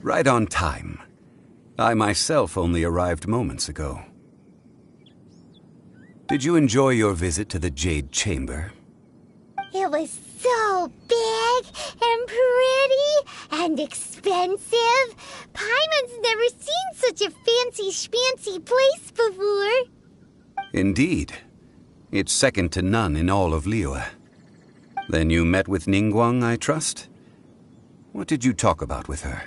Right on time. I myself only arrived moments ago. Did you enjoy your visit to the Jade Chamber? It was so big and pretty and expensive. Paimon's never seen such a fancy schmancy place before. Indeed. It's second to none in all of Liyue. Then you met with Ningguang, I trust? What did you talk about with her?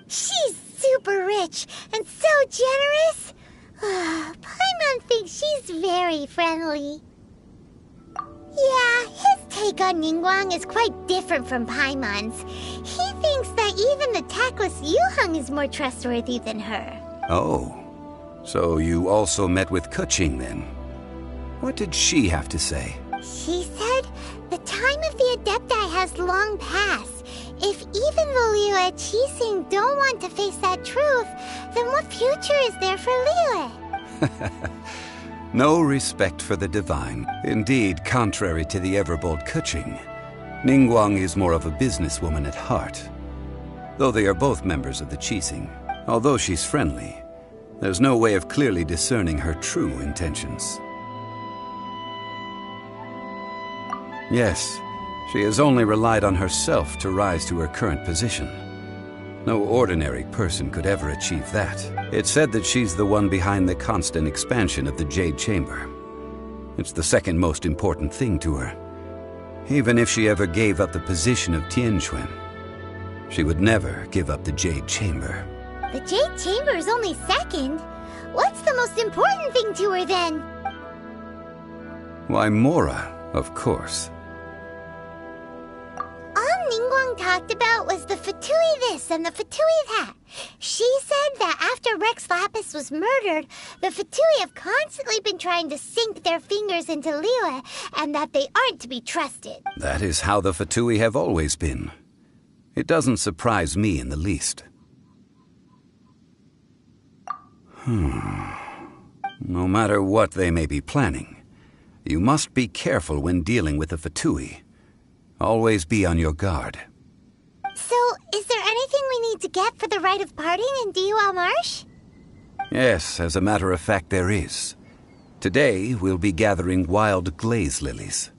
She's super rich and so generous. Paimon thinks she's very friendly. Yeah, his take on Ningguang is quite different from Paimon's. He thinks that even the tactless Yuheng is more trustworthy than her. Oh, so you also met with Keqing then? What did she have to say? She said the time of the Adepti has long passed. If even the Liyue Qixing don't want to face that truth, then what future is there for Liyue? No respect for the divine. Indeed, contrary to the ever-bold Keqing, Ningguang is more of a businesswoman at heart. Though they are both members of the Qixing, although she's friendly, there's no way of clearly discerning her true intentions. Yes, she has only relied on herself to rise to her current position. No ordinary person could ever achieve that. It's said that she's the one behind the constant expansion of the Jade Chamber. It's the second most important thing to her. Even if she ever gave up the position of Tianquan, she would never give up the Jade Chamber. The Jade Chamber is only second. What's the most important thing to her then? Why, Mora, of course. All Ningguang talked about was the Fatui this and the Fatui that. She said that after Rex Lapis was murdered, the Fatui have constantly been trying to sink their fingers into Liyue, and that they aren't to be trusted. That is how the Fatui have always been. It doesn't surprise me in the least. No matter what they may be planning, you must be careful when dealing with the Fatui. Always be on your guard. So, is there anything we need to get for the rite of parting in Dihua Marsh? Yes, as a matter of fact, there is. Today, we'll be gathering wild glaze lilies.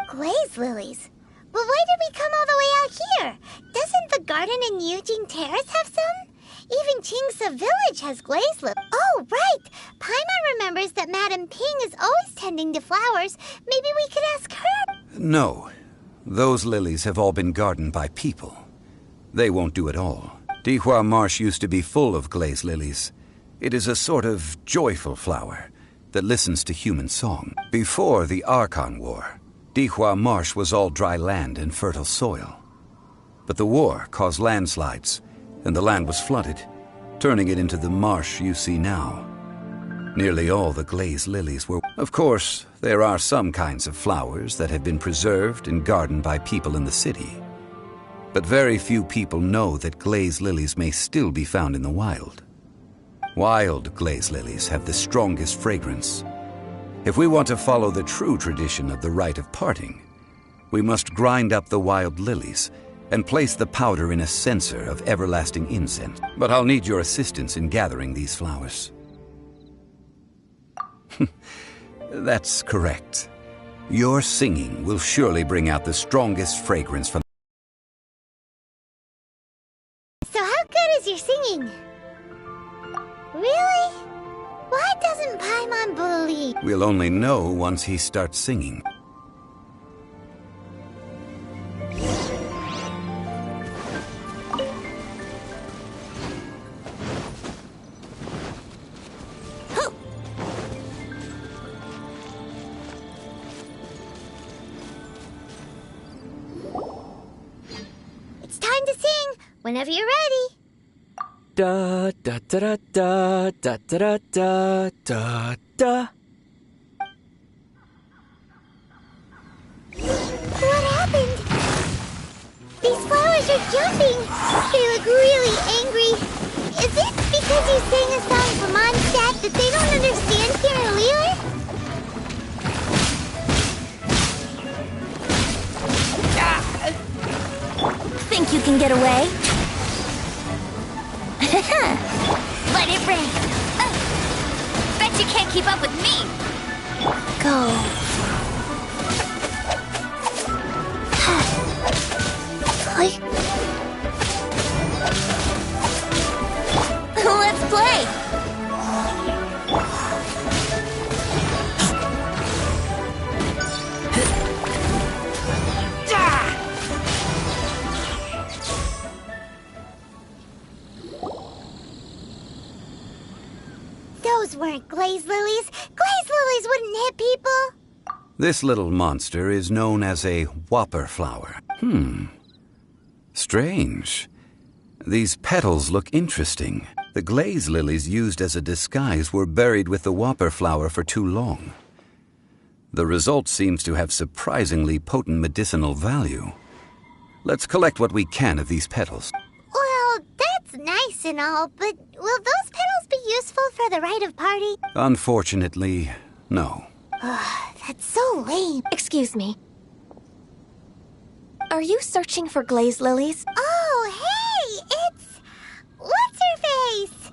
Glaze lilies? Well, why did we come all the way out here? Doesn't the garden in Yujing Terrace have some? Even Qingse Village has glaze lilies. Oh, right! Paimon remembers that Madame Ping is always tending to flowers. Maybe we could ask her. No. Those lilies have all been gardened by people. They won't do it all. Dihua Marsh used to be full of glaze lilies. It is a sort of joyful flower that listens to human song. Before the Archon War, Dihua Marsh was all dry land and fertile soil. But the war caused landslides, and the land was flooded, turning it into the marsh you see now. Nearly all the glaze lilies were... Of course, there are some kinds of flowers that have been preserved and gardened by people in the city. But very few people know that glaze lilies may still be found in the wild. Wild glaze lilies have the strongest fragrance. If we want to follow the true tradition of the rite of parting, we must grind up the wild lilies and place the powder in a censer of everlasting incense. But I'll need your assistance in gathering these flowers. That's correct. Your singing will surely bring out the strongest fragrance from... So how good is your singing? Really? Why doesn't Paimon believe? We'll only know once he starts singing. Whenever you're ready. Da da da da da da da da da. What happened? These flowers are jumping. They look really angry. Is it because you sang a song for Mondstadt that they don't understand here in Liyue? Think you can get away? Let it rain. Bet you can't keep up with me. Go. Let's play. Those weren't glaze lilies. Glaze lilies wouldn't hit people. This little monster is known as a whopper flower. Strange. These petals look interesting. The glaze lilies used as a disguise were buried with the whopper flower for too long. The result seems to have surprisingly potent medicinal value. Let's collect what we can of these petals. Well, that's nice and all, but will those petals be useful for the rite of party? Unfortunately, no. That's so lame. Excuse me. Are you searching for glaze lilies? Oh, hey! It's... What's-her-face?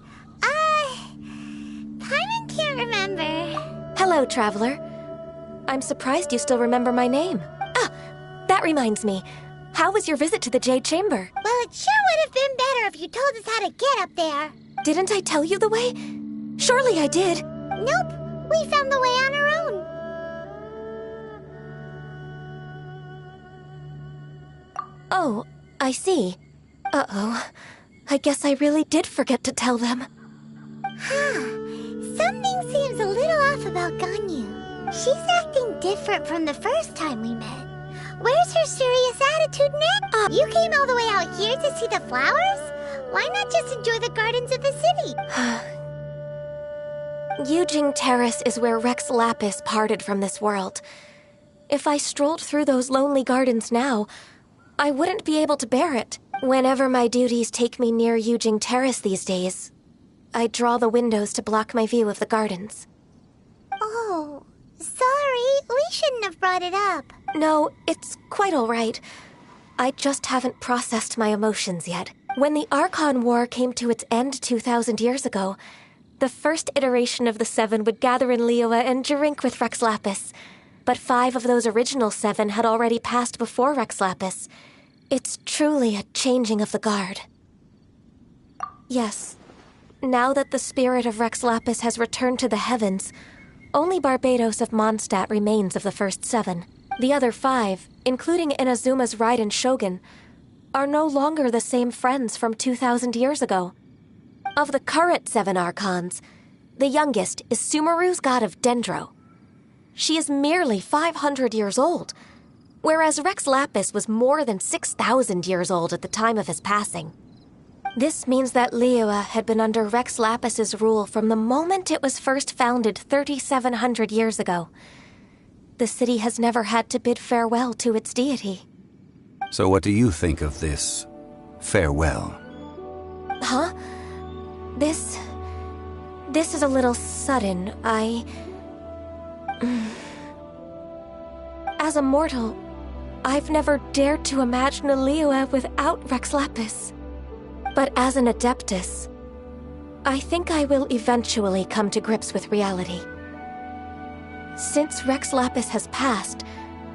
Paimon can't remember. Hello, traveler. I'm surprised you still remember my name. Ah, that reminds me. How was your visit to the Jade Chamber? Well, it sure would have been better if you told us how to get up there. Didn't I tell you the way? Surely I did. Nope, we found the way on our own. Oh, I see. Uh-oh. I guess I really did forget to tell them. Something seems a little off about Ganyu. She's acting different from the first time we met. Where's her serious attitude now? You came all the way out here to see the flowers? Why not just enjoy the gardens of the city? Yujing Terrace is where Rex Lapis parted from this world. If I strolled through those lonely gardens now, I wouldn't be able to bear it. Whenever my duties take me near Yujing Terrace these days, I draw the windows to block my view of the gardens. Oh, sorry. We shouldn't have brought it up. No, it's quite all right. I just haven't processed my emotions yet. When the Archon War came to its end 2,000 years ago, the first iteration of the Seven would gather in Liyue and drink with Rex Lapis. But 5 of those original 7 had already passed before Rex Lapis. It's truly a changing of the guard. Yes, now that the spirit of Rex Lapis has returned to the heavens, only Barbados of Mondstadt remains of the first 7. The other 5, including Inazuma's Raiden Shogun, are no longer the same friends from 2,000 years ago. Of the current 7 Archons, the youngest is Sumeru's god of Dendro. She is merely 500 years old, whereas Rex Lapis was more than 6,000 years old at the time of his passing. This means that Liyue had been under Rex Lapis's rule from the moment it was first founded 3,700 years ago. The city has never had to bid farewell to its deity. So what do you think of this farewell? Huh? This is a little sudden. As a mortal, I've never dared to imagine a Liyue without Rex Lapis. But as an Adeptus, I think I will eventually come to grips with reality. Since Rex Lapis has passed,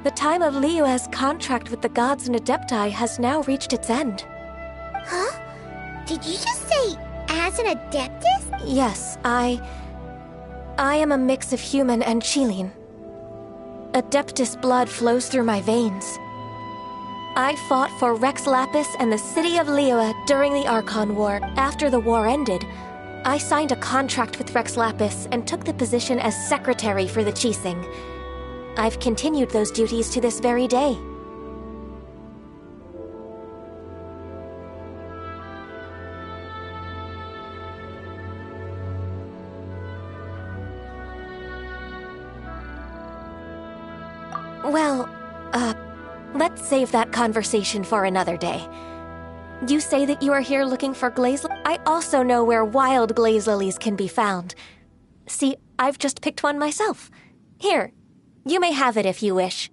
the time of Liyue's contract with the gods and Adepti has now reached its end. Huh? Did you just say, as an Adeptus? Yes, I am a mix of human and Qilin. Adeptus blood flows through my veins. I fought for Rex Lapis and the city of Liyue during the Archon War. After the war ended, I signed a contract with Rex Lapis and took the position as secretary for the Qixing. I've continued those duties to this very day. Well, let's save that conversation for another day. You say that you are here looking for glaze lilies? I also know where wild glaze lilies can be found. See, I've just picked one myself. Here, you may have it if you wish.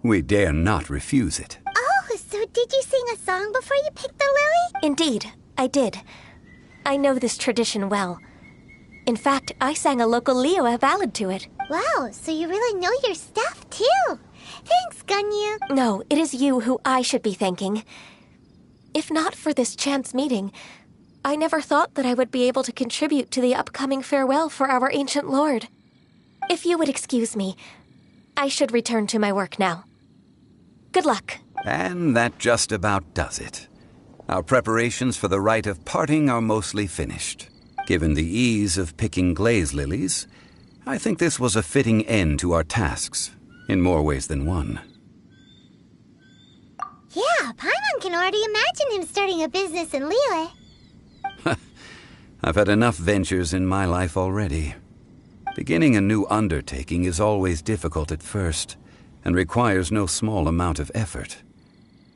We dare not refuse it. Oh, so did you sing a song before you picked the lily? Indeed, I did. I know this tradition well. In fact, I sang a local Liyue ballad to it. Wow, so you really know your stuff, too. Thanks, Gunyu. No, it is you who I should be thanking. If not for this chance meeting, I never thought that I would be able to contribute to the upcoming farewell for our ancient lord. If you would excuse me, I should return to my work now. Good luck. And that just about does it. Our preparations for the rite of parting are mostly finished. Given the ease of picking glaze lilies, I think this was a fitting end to our tasks, in more ways than one. Yeah, Paimon can already imagine him starting a business in Liyue. I've had enough ventures in my life already. Beginning a new undertaking is always difficult at first, and requires no small amount of effort.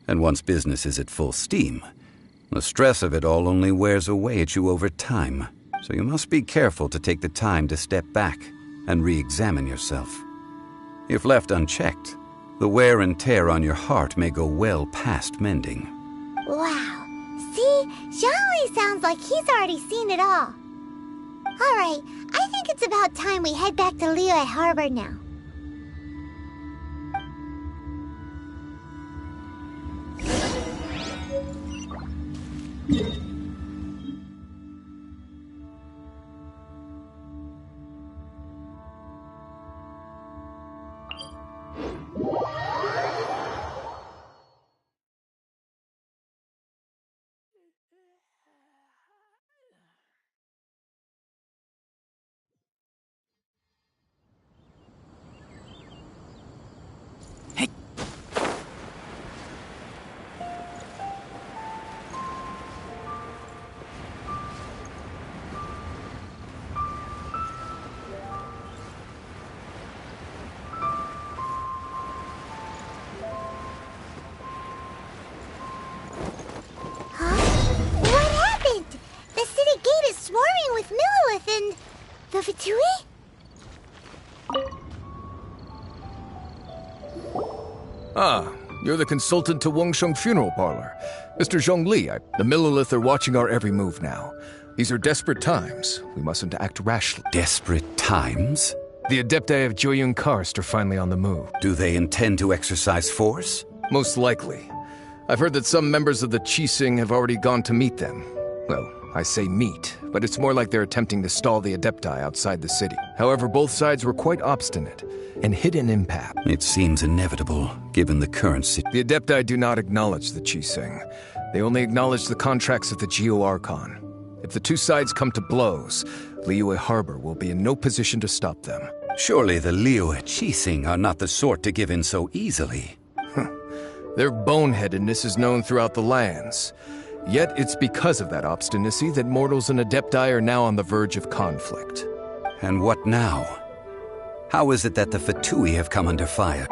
And once business is at full steam, the stress of it all only wears away at you over time. So you must be careful to take the time to step back and re-examine yourself. If left unchecked, the wear and tear on your heart may go well past mending. Wow. See? Zhongli sounds like he's already seen it all. Alright, I think it's about time we head back to Liyue Harbor now. The Fatui? Ah, you're the consultant to Wangsheng Funeral Parlor. Mr. Zhongli, the Millilith are watching our every move now. These are desperate times. We mustn't act rashly. Desperate times? The Adepti of Joyun Karst are finally on the move. Do they intend to exercise force? Most likely. I've heard that some members of the Qixing have already gone to meet them. Well, I say meet, but it's more like they're attempting to stall the Adepti outside the city. However, both sides were quite obstinate and hid an impasse. It seems inevitable, given the current The Adepti do not acknowledge the Qixing. They only acknowledge the contracts of the Geo Archon. If the two sides come to blows, Liyue Harbor will be in no position to stop them. Surely the Liyue Qixing are not the sort to give in so easily. Their boneheadedness is known throughout the lands. Yet it's because of that obstinacy that mortals and Adepti are now on the verge of conflict. And what now? How is it that the Fatui have come under fire?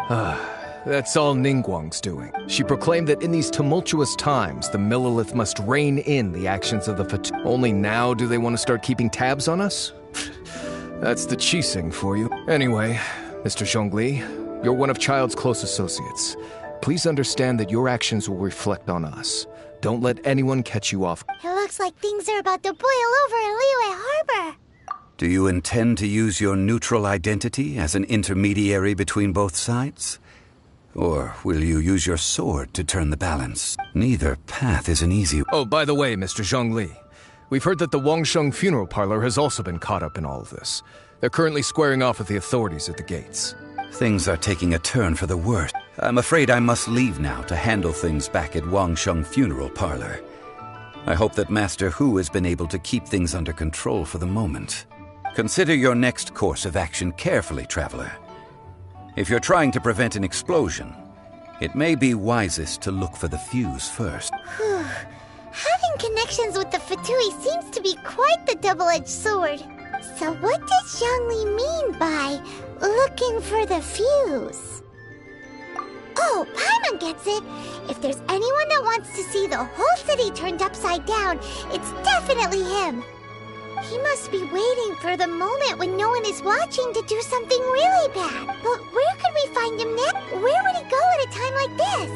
That's all Ningguang's doing. She proclaimed that in these tumultuous times, the Millilith must rein in the actions of the Fatui. Only now do they want to start keeping tabs on us? That's the Qixing for you. Anyway, Mr. Zhongli, you're one of Child's close associates. Please understand that your actions will reflect on us. Don't let anyone catch you off. It looks like things are about to boil over in Liyue Harbor. Do you intend to use your neutral identity as an intermediary between both sides? Or will you use your sword to turn the balance? Neither path is an easy... Oh, by the way, Mr. Zhongli, we've heard that the Wangsheng Funeral Parlor has also been caught up in all of this. They're currently squaring off with the authorities at the gates. Things are taking a turn for the worse. I'm afraid I must leave now to handle things back at Wangsheng Funeral Parlor. I hope that Master Hu has been able to keep things under control for the moment. Consider your next course of action carefully, Traveler. If you're trying to prevent an explosion, it may be wisest to look for the fuse first. Having connections with the Fatui seems to be quite the double-edged sword. So what does Zhongli mean by looking for the fuse? Oh, Paimon gets it. If there's anyone that wants to see the whole city turned upside down, it's definitely him. He must be waiting for the moment when no one is watching to do something really bad. But where could we find him next? Where would he go at a time like this?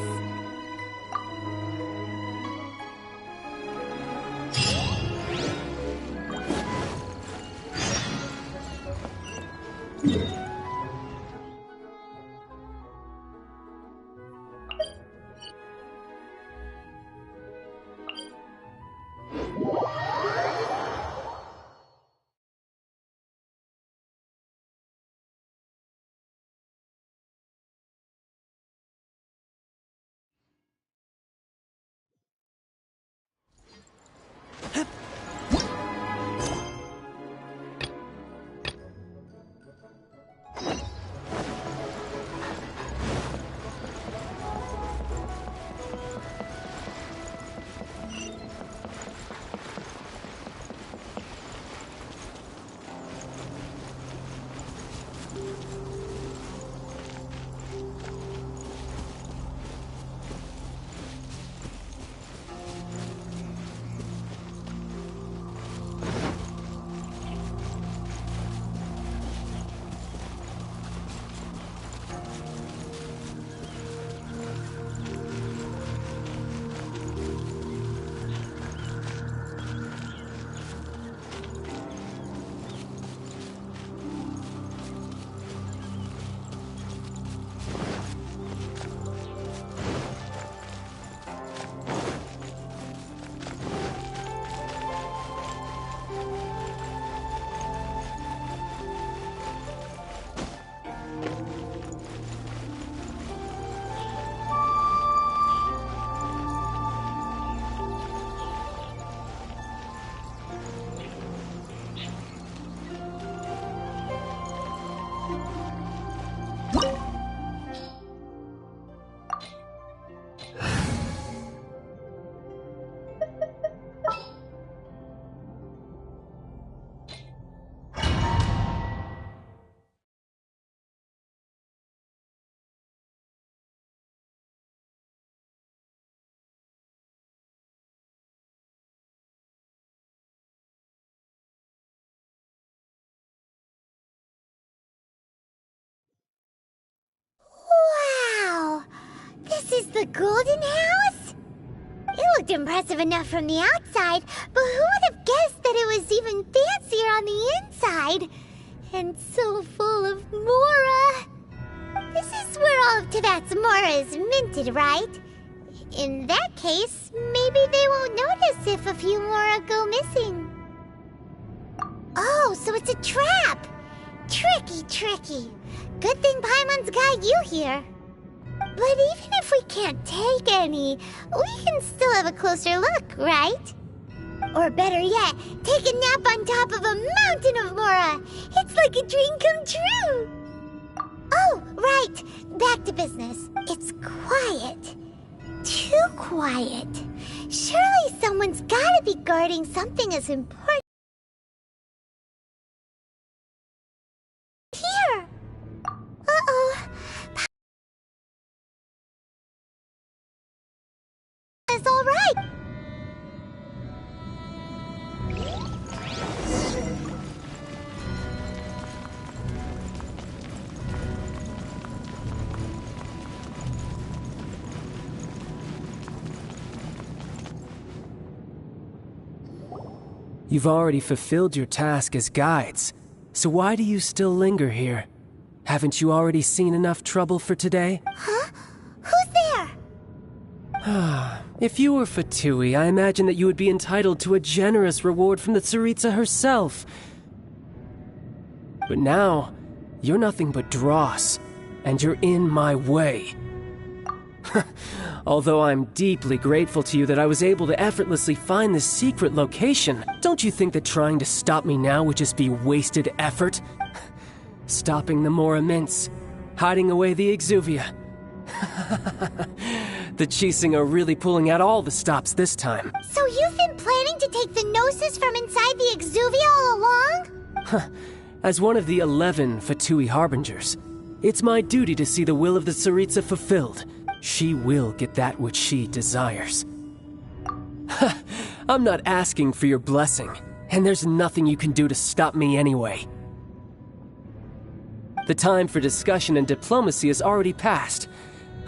This is the Golden House? It looked impressive enough from the outside, but who would have guessed that it was even fancier on the inside? And so full of Mora. This is where all of Tibet's Mora is minted, right? In that case, maybe they won't notice if a few Mora go missing. Oh, so it's a trap! Tricky, tricky. Good thing Paimon's got you here. But even if we can't take any, we can still have a closer look, right? Or better yet, take a nap on top of a mountain of Mora. It's like a dream come true. Oh, right. Back to business. It's quiet. Too quiet. Surely someone's gotta be guarding something as important. Here. Uh-oh. It's all right. You've already fulfilled your task as guides, so why do you still linger here? Haven't you already seen enough trouble for today? Huh? Who's there? If you were Fatui, I imagine that you would be entitled to a generous reward from the Tsaritsa herself. But now, you're nothing but dross, and you're in my way. Although I'm deeply grateful to you that I was able to effortlessly find this secret location, don't you think that trying to stop me now would just be wasted effort? Stopping the Mora Mints, hiding away the Exuvia. The Chising are really pulling out all the stops this time. So you've been planning to take the Gnosis from inside the Exuvia all along? As one of the 11 Fatui Harbingers, it's my duty to see the will of the Tsaritsa fulfilled. She will get that which she desires. I'm not asking for your blessing, and there's nothing you can do to stop me anyway. The time for discussion and diplomacy has already passed.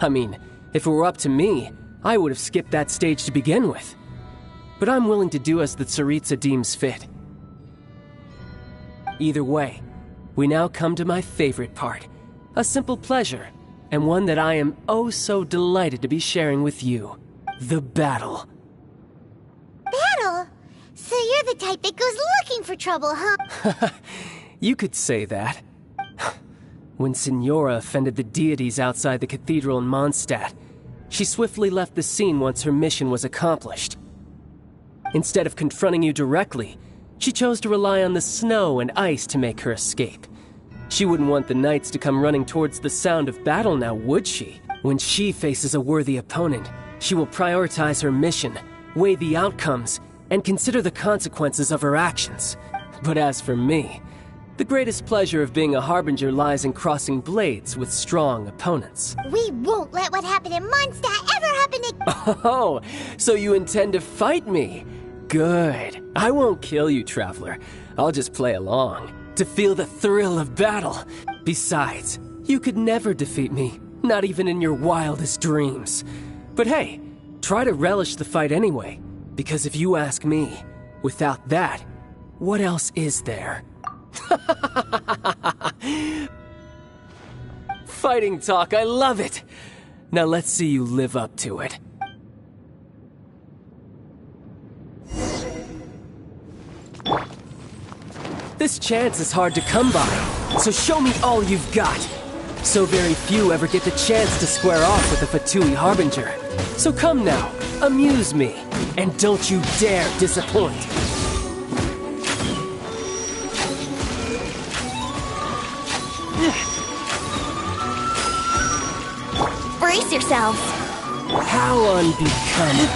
I mean, if it were up to me, I would have skipped that stage to begin with. But I'm willing to do as the Tsaritsa deems fit. Either way, we now come to my favorite part. A simple pleasure, and one that I am oh so delighted to be sharing with you. The battle. Battle? So you're the type that goes looking for trouble, huh? You could say that. When Signora offended the deities outside the cathedral in Mondstadt, she swiftly left the scene once her mission was accomplished. Instead of confronting you directly, she chose to rely on the snow and ice to make her escape. She wouldn't want the knights to come running towards the sound of battle now, would she? When she faces a worthy opponent, she will prioritize her mission, weigh the outcomes, and consider the consequences of her actions. But as for me, the greatest pleasure of being a Harbinger lies in crossing blades with strong opponents. We won't let what happened in Mondstadt ever happen again. Oh, so you intend to fight me? Good. I won't kill you, Traveler. I'll just play along, to feel the thrill of battle. Besides, you could never defeat me, not even in your wildest dreams. But hey, try to relish the fight anyway, because if you ask me, without that, what else is there? Fighting talk, I love it! Now let's see you live up to it. This chance is hard to come by, so show me all you've got. So very few ever get the chance to square off with a Fatui Harbinger. So come now, amuse me, and don't you dare disappoint. Brace yourselves. How unbecoming.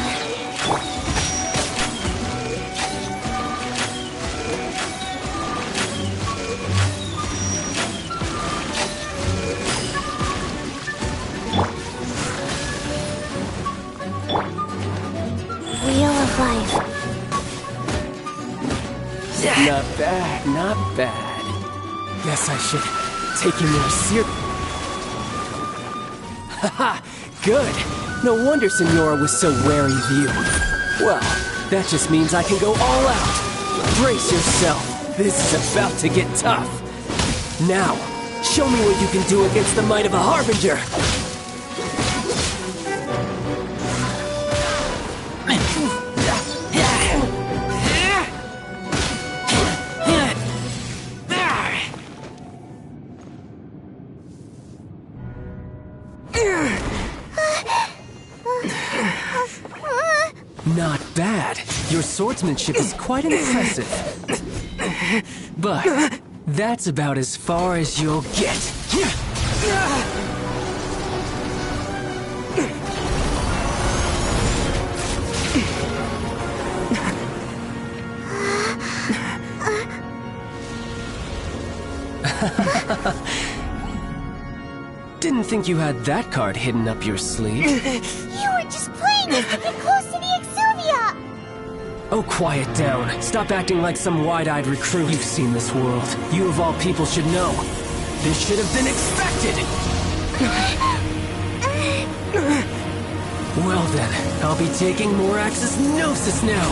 Wheel of life. Not bad, not bad. Guess I should take you more seriously. Ha! Good! No wonder Senora was so wary of you. Well, that just means I can go all out. Brace yourself. This is about to get tough. Now, show me what you can do against the might of a Harbinger. Not bad. Your swordsmanship is quite impressive. But that's about as far as you'll get. Didn't think you had that card hidden up your sleeve. You were just playing us to get close to the Exuvia! Oh, quiet down. Stop acting like some wide-eyed recruit. You've seen this world. You of all people should know. This should have been expected! Well then, I'll be taking Morax's Gnosis now!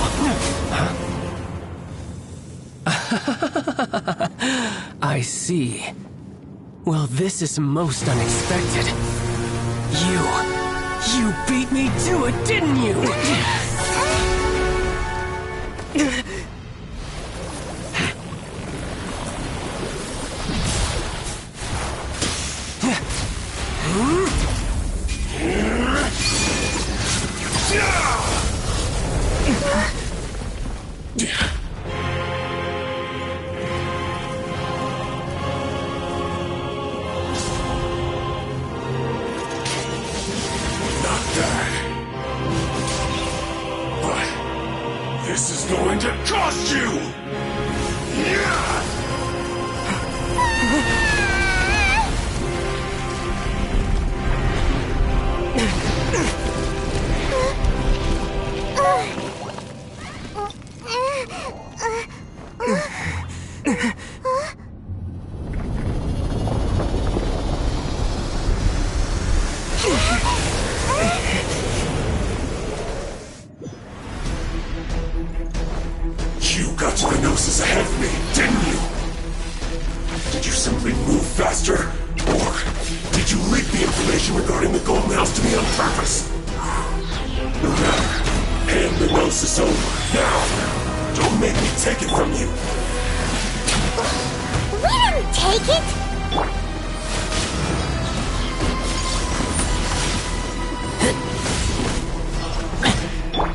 I see. Well, this is most unexpected. You beat me to it, didn't you? This is going to cost you! You got to the Gnosis ahead of me, didn't you? Did you simply move faster? Or did you leak the information regarding the Golden House to me on purpose? No matter. Hand the Gnosis over, now! Don't make me take it from you! We didn't take it!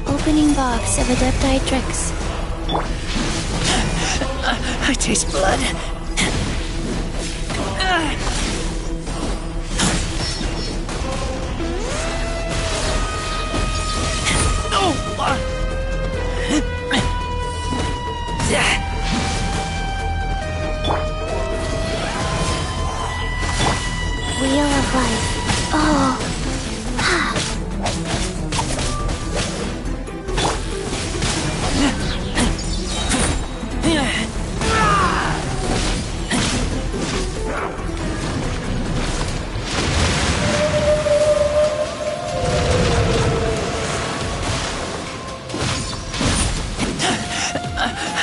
Opening box of Adepti tricks. I taste blood. Wheel of life. Oh.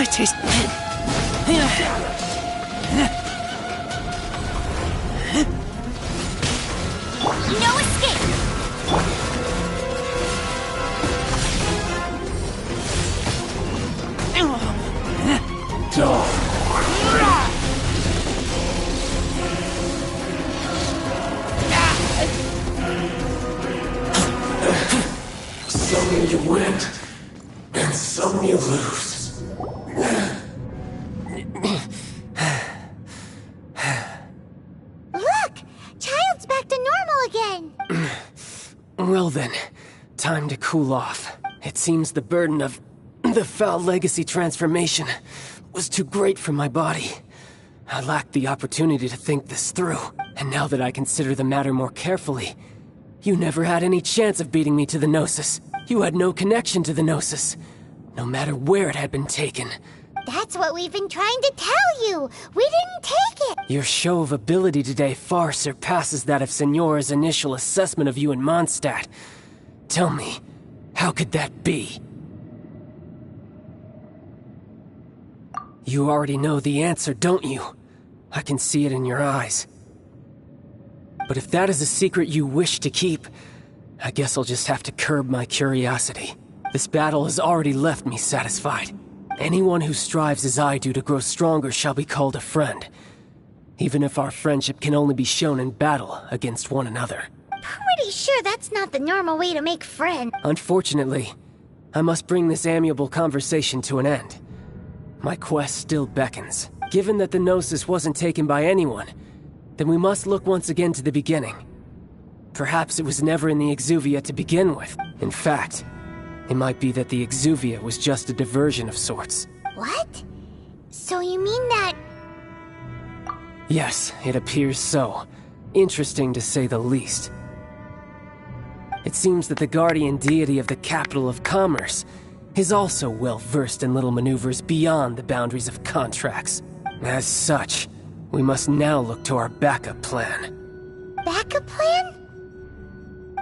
I taste... No escape! Some you win, and some you lose. Look! Child's back to normal again! Well then, time to cool off. It seems the burden of the foul legacy transformation was too great for my body. I lacked the opportunity to think this through, and now that I consider the matter more carefully, you never had any chance of beating me to the Gnosis. You had no connection to the Gnosis, no matter where it had been taken. That's what we've been trying to tell you! We didn't take it! Your show of ability today far surpasses that of Signora's initial assessment of you in Mondstadt. Tell me, how could that be? You already know the answer, don't you? I can see it in your eyes. But if that is a secret you wish to keep, I guess I'll just have to curb my curiosity. This battle has already left me satisfied. Anyone who strives as I do to grow stronger shall be called a friend, even if our friendship can only be shown in battle against one another. Pretty sure that's not the normal way to make friends. Unfortunately, I must bring this amiable conversation to an end. My quest still beckons. Given that the Gnosis wasn't taken by anyone, then we must look once again to the beginning. Perhaps it was never in the Exuvia to begin with. In fact, it might be that the Exuvia was just a diversion of sorts. What? So you mean that... Yes, it appears so. Interesting to say the least. It seems that the guardian deity of the capital of commerce is also well versed in little maneuvers beyond the boundaries of contracts. As such, we must now look to our backup plan. Backup plan?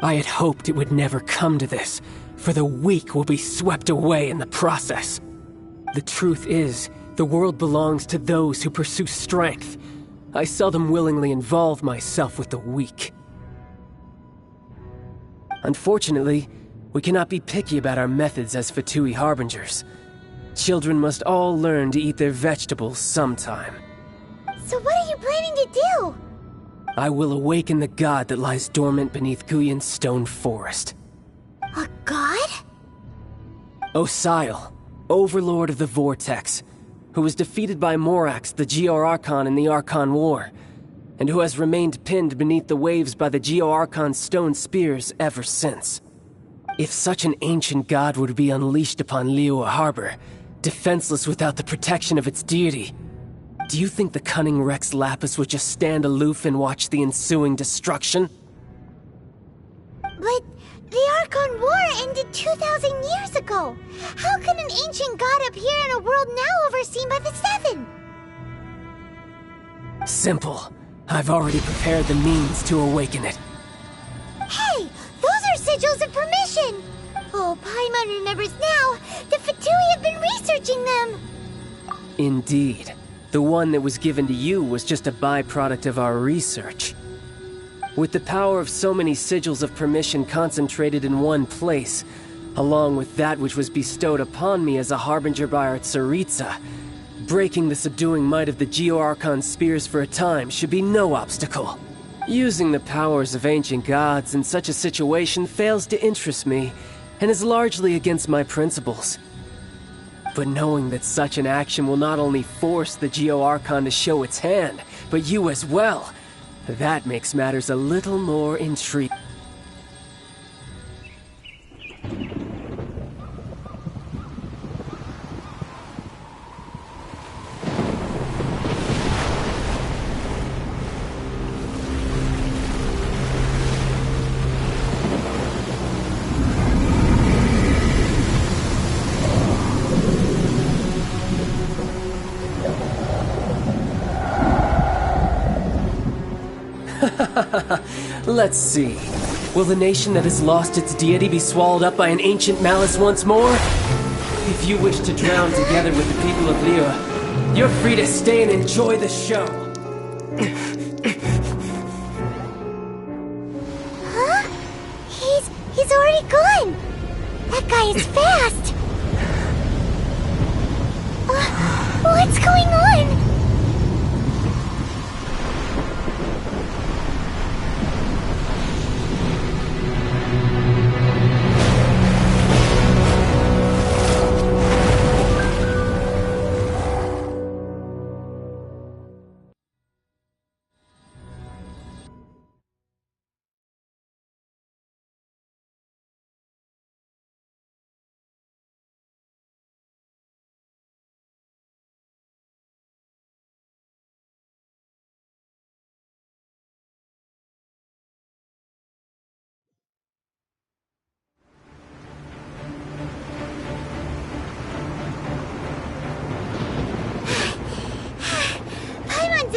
I had hoped it would never come to this, for the weak will be swept away in the process. The truth is, the world belongs to those who pursue strength. I seldom willingly involve myself with the weak. Unfortunately, we cannot be picky about our methods as Fatui Harbingers. Children must all learn to eat their vegetables sometime. So what are you planning to do? I will awaken the god that lies dormant beneath Guyon's stone forest. A god? Osial, overlord of the Vortex, who was defeated by Morax, the Geo-Archon in the Archon War, and who has remained pinned beneath the waves by the Geo-Archon's stone spears ever since. If such an ancient god were to be unleashed upon Liyue Harbor, defenseless without the protection of its deity, do you think the cunning Rex Lapis would just stand aloof and watch the ensuing destruction? But the Archon War ended 2,000 years ago. How can an ancient god appear in a world now overseen by the Seven? Simple. I've already prepared the means to awaken it. Hey, those are sigils of permission! Oh, Paimon remembers now. The Fatui have been researching them. Indeed. The one that was given to you was just a byproduct of our research. With the power of so many sigils of permission concentrated in one place, along with that which was bestowed upon me as a harbinger by our Tsaritsa, breaking the subduing might of the Geo-Archon spears for a time should be no obstacle. Using the powers of ancient gods in such a situation fails to interest me, and is largely against my principles. But knowing that such an action will not only force the Geo-Archon to show its hand, but you as well, that makes matters a little more intriguing. Let's see. Will the nation that has lost its deity be swallowed up by an ancient malice once more? If you wish to drown together with the people of Liyue, you're free to stay and enjoy the show. Huh? He's already gone. That guy is fast. What's going on?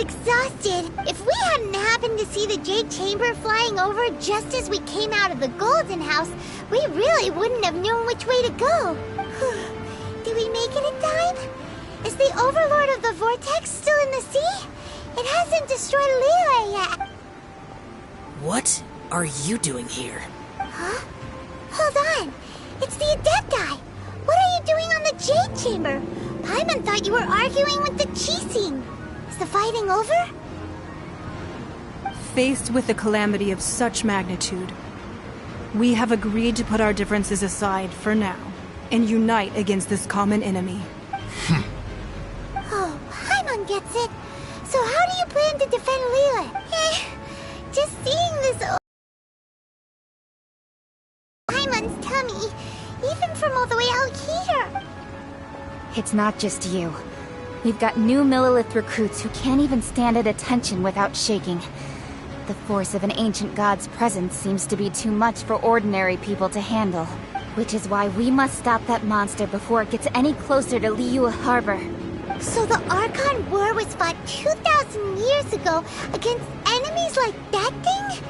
exhausted. If we hadn't happened to see the Jade Chamber flying over just as we came out of the Golden House, we really wouldn't have known which way to go. Did we make it in time? Is the Overlord of the Vortex still in the sea? It hasn't destroyed Liyue yet. What are you doing here? Huh? Hold on. It's the Adepti. What are you doing on the Jade Chamber? Paimon thought you were arguing with the Qixing. Is the fighting over? Faced with a calamity of such magnitude, we have agreed to put our differences aside for now and unite against this common enemy. Oh, Paimon gets it. So how do you plan to defend Liyue? Just seeing this Paimon's tummy, even from all the way out here. It's not just you. We've got new Millilith recruits who can't even stand at attention without shaking. The force of an ancient god's presence seems to be too much for ordinary people to handle. Which is why we must stop that monster before it gets any closer to Liyue Harbor. So the Archon War was fought 2,000 years ago against enemies like that thing?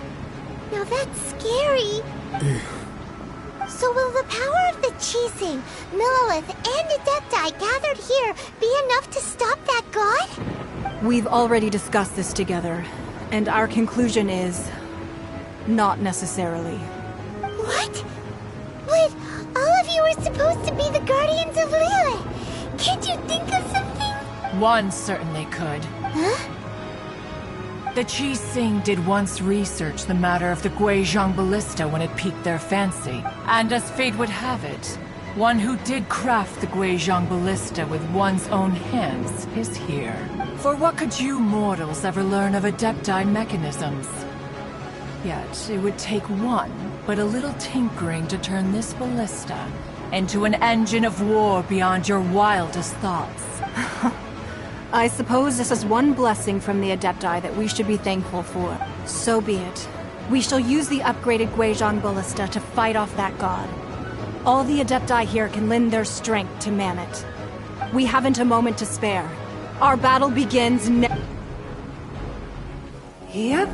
Now that's scary. So will the power of the Qixing, Millilith, and Adepti gathered here be enough to stop that god? We've already discussed this together, and our conclusion is... not necessarily. What? But all of you were supposed to be the guardians of Liyue. Can't you think of something? One certainly could. Huh? The Qixing did once research the matter of the Guizhong Ballista when it piqued their fancy. And as fate would have it, one who did craft the Guizhong Ballista with one's own hands is here. For what could you mortals ever learn of Adepti mechanisms? Yet, it would take one, but a little tinkering to turn this ballista into an engine of war beyond your wildest thoughts. I suppose this is one blessing from the Adepti that we should be thankful for. So be it. We shall use the upgraded Guizhong Ballista to fight off that god. All the Adepti here can lend their strength to man it. We haven't a moment to spare. Our battle begins Yep.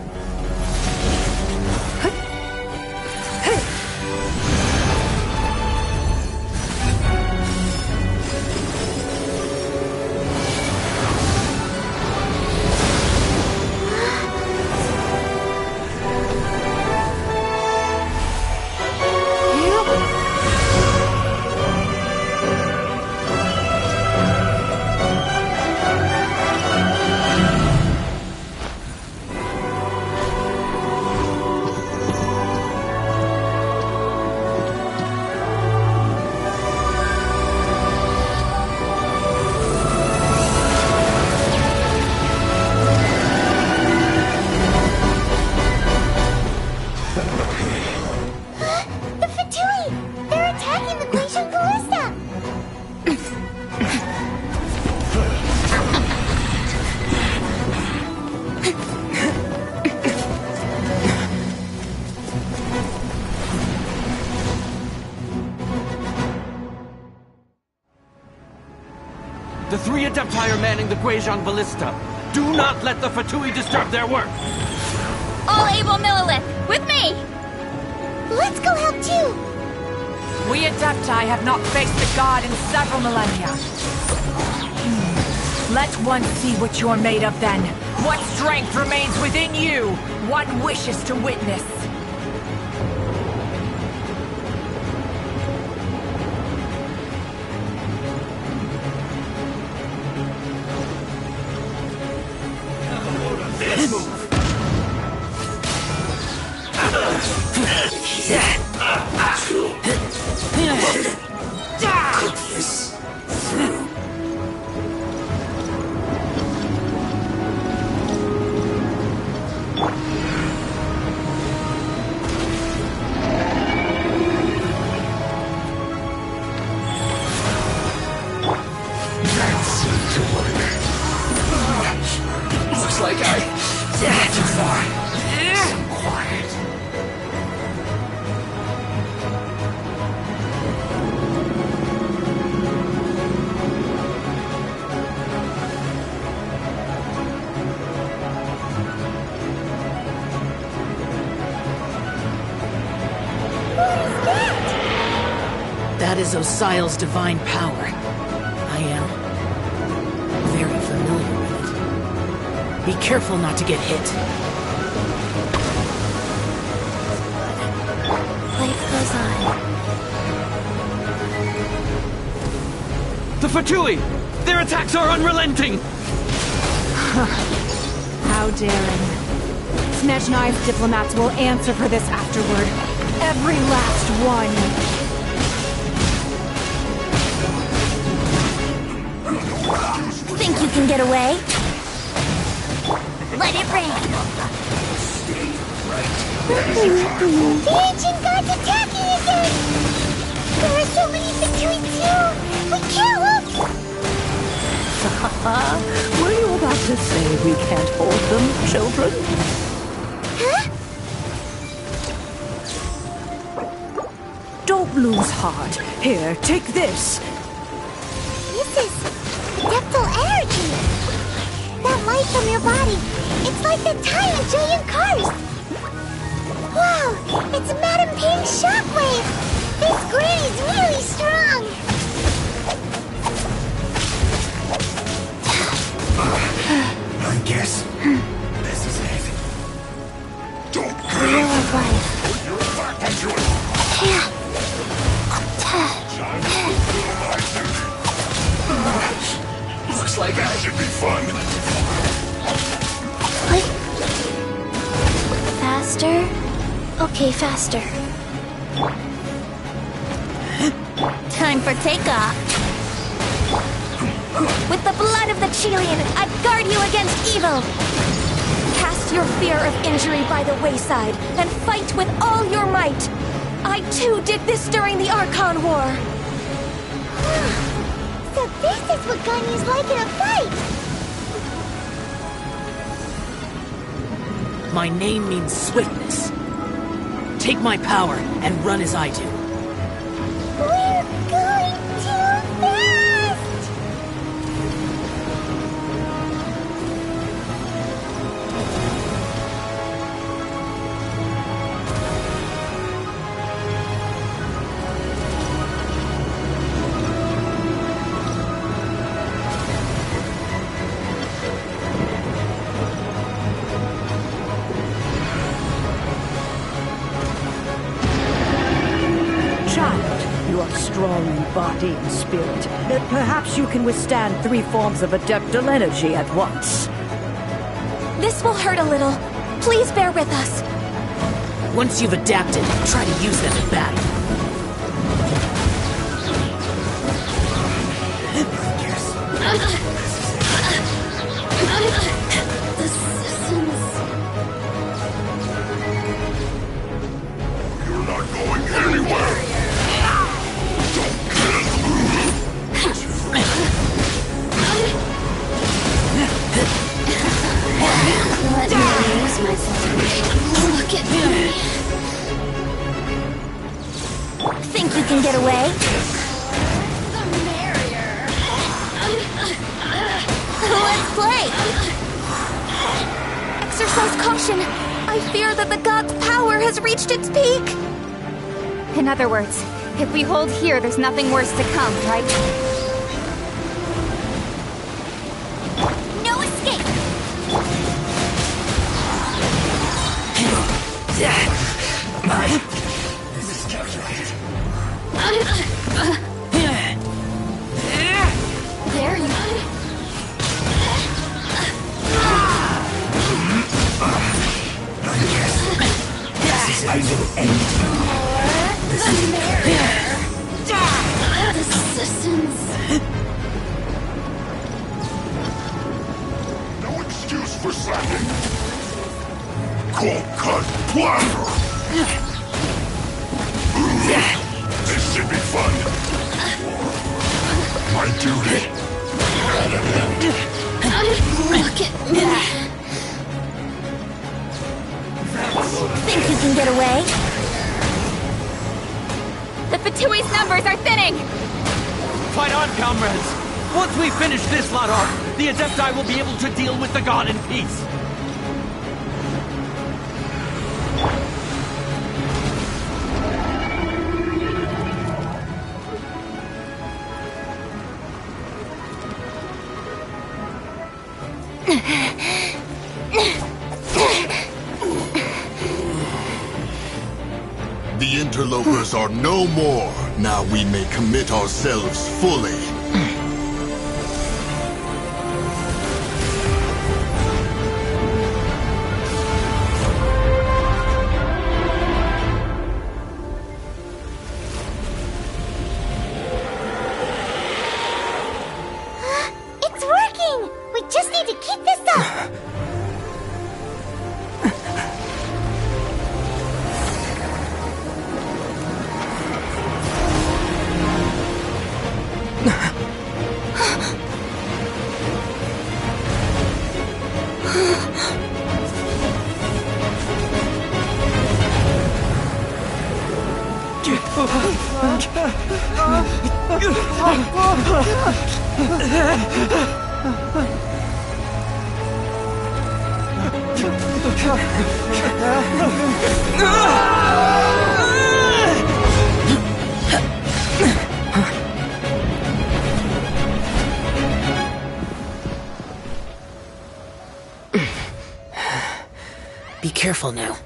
The three Adepti are manning the Guizhong Ballista. Do not let the Fatui disturb their work! All able Millilith, with me! Let's go help too! We Adepti have not faced the god in several millennia. Let one see what you're made of then. What strength remains within you? One wishes to witness. Looks like I went too far. So quiet. That is Osial's divine power. I am very familiar with it. Be careful not to get hit. Life goes on. The Fatui! Their attacks are unrelenting! How daring. Snezhnai's diplomats will answer for this afterward. Every last one. Think you can get away? Let it rain! The ancient god's attacking again! There are so many Fatui too! We can't look! Were you about to say we can't hold them, children? Huh? Don't lose heart. Here, take this. This is adeptal energy! That light from your body, it's like the time in Julian Cars! Wow, it's Madame Ping's shockwave! This granny's really strong! I guess this is it. Don't Wheel of life. You're back into it. Looks like that should be fun. Faster? Okay, faster. Time for takeoff. With the blood of the Chelian, I guard you against evil! Cast your fear of injury by the wayside, and fight with all your might! I too did this during the Archon War! So this is what Ganya's like in a fight! My name means swiftness. Take my power and run as I do. We're going too fast! You are strong in body and spirit. Perhaps you can withstand 3 forms of adeptal energy at once. This will hurt a little. Please bear with us. Once you've adapted, try to use them in battle. The systems. You're not going anywhere. Let me lose myself. Look at me. Think you can get away? The merrier. Let's play! Exercise caution! I fear that the god's power has reached its peak! In other words, if we hold here, there's nothing worse to come, right? No escape! This is calculated. There you I will end the merrier. The systems. no excuse for slacking. Cold cut bladder. This should be fun. My duty. Look at me. Think you can get away? The Fatui's numbers are thinning! Fight on, comrades! Once we finish this lot off, the Adepti will be able to deal with the god in peace! The interlopers are no more. Now we may commit ourselves fully. It's working! We just need to keep this up! Be careful now.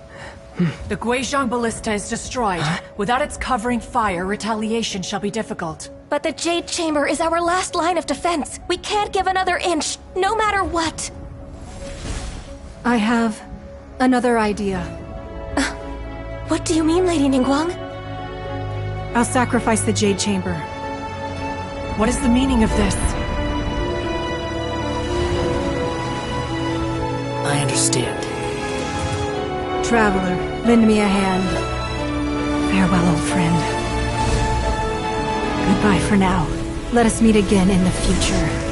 The Guizhong Ballista is destroyed. Without its covering fire, retaliation shall be difficult. But the Jade Chamber is our last line of defense. We can't give another inch, no matter what. I have another idea. What do you mean, Lady Ningguang? I'll sacrifice the Jade Chamber. What is the meaning of this? I understand. Traveler, lend me a hand. Farewell, old friend. Goodbye for now. Let us meet again in the future.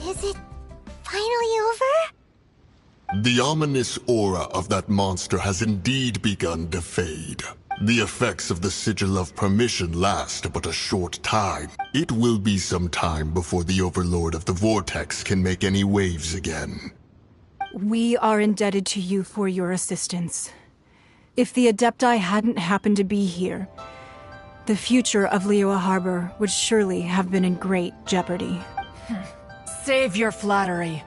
Is it finally over? The ominous aura of that monster has indeed begun to fade. The effects of the Sigil of Permission last but a short time. It will be some time before the Overlord of the Vortex can make any waves again. We are indebted to you for your assistance. If the Adepti hadn't happened to be here, the future of Liyue Harbor would surely have been in great jeopardy. Save your flattery.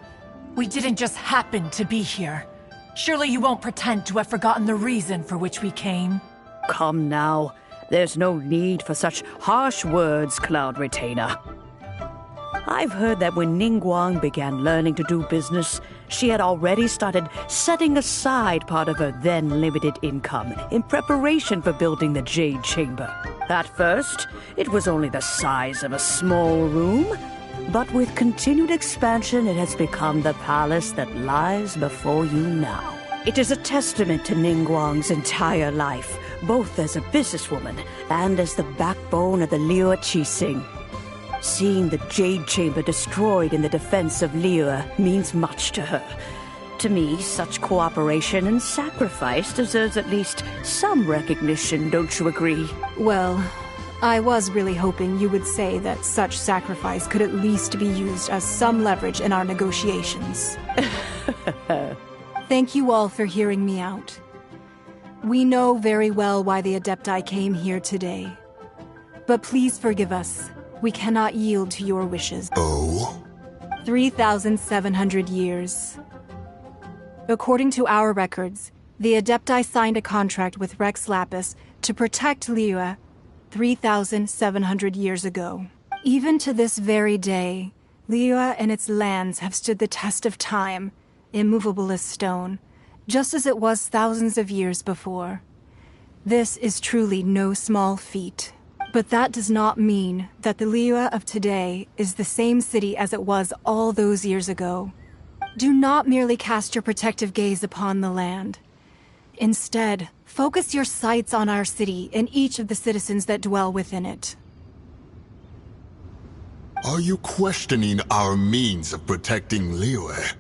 We didn't just happen to be here. Surely you won't pretend to have forgotten the reason for which we came. Come now. There's no need for such harsh words, Cloud Retainer. I've heard that when Ningguang began learning to do business, she had already started setting aside part of her then limited income in preparation for building the Jade Chamber. At first, it was only the size of a small room, but with continued expansion, it has become the palace that lies before you now. It is a testament to Ningguang's entire life, both as a businesswoman and as the backbone of the Liyue Qixing. Seeing the Jade Chamber destroyed in the defense of Liyue means much to her. To me, such cooperation and sacrifice deserves at least some recognition, don't you agree? Well, I was really hoping you would say that such sacrifice could at least be used as some leverage in our negotiations. Thank you all for hearing me out. We know very well why the Adepti came here today. But please forgive us. We cannot yield to your wishes. Oh? 3,700 years. According to our records, the Adepti signed a contract with Rex Lapis to protect Liyue 3,700 years ago. Even to this very day, Liyue and its lands have stood the test of time, immovable as stone, just as it was thousands of years before. This is truly no small feat. But that does not mean that the Liyue of today is the same city as it was all those years ago. Do not merely cast your protective gaze upon the land. Instead, focus your sights on our city and each of the citizens that dwell within it. Are you questioning our means of protecting Liyue?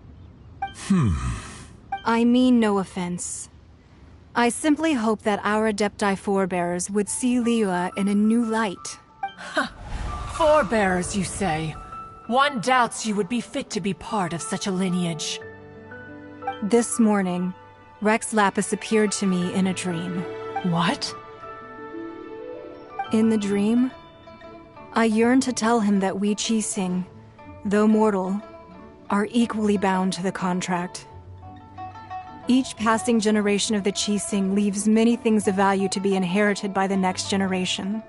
I mean no offense. I simply hope that our Adepti forebears would see Liyue in a new light. Forebears, you say? One doubts you would be fit to be part of such a lineage. This morning, Rex Lapis appeared to me in a dream. What? In the dream, I yearned to tell him that we Qixing, though mortal, are equally bound to the contract. Each passing generation of the Qixing leaves many things of value to be inherited by the next generation.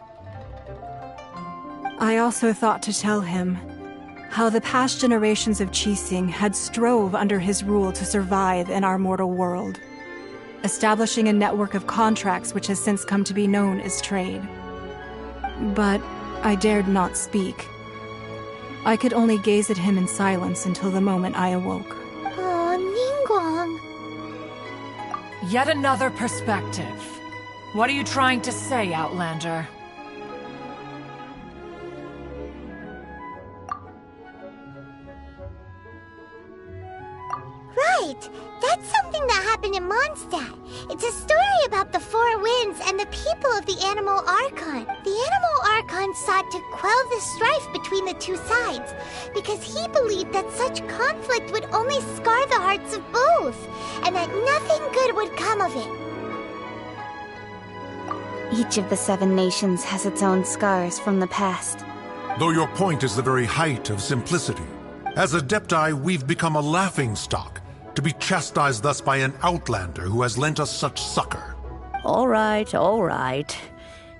I also thought to tell him how the past generations of Qixing had strove under his rule to survive in our mortal world, establishing a network of contracts which has since come to be known as trade. But I dared not speak. I could only gaze at him in silence until the moment I awoke. Oh, Ningguang. Yet another perspective. What are you trying to say, Outlander? Right! That's something that happened in Mondstadt. It's a story about the Four Winds and the people of the Animal Archon. The Animal Archon sought to quell the strife between the two sides, because he believed that such conflict would only scar the hearts of both, and that nothing good would come of it. Each of the 7 nations has its own scars from the past. Though your point is the very height of simplicity. As Adepti, we've become a laughingstock, to be chastised thus by an outlander who has lent us such succor. All right, all right.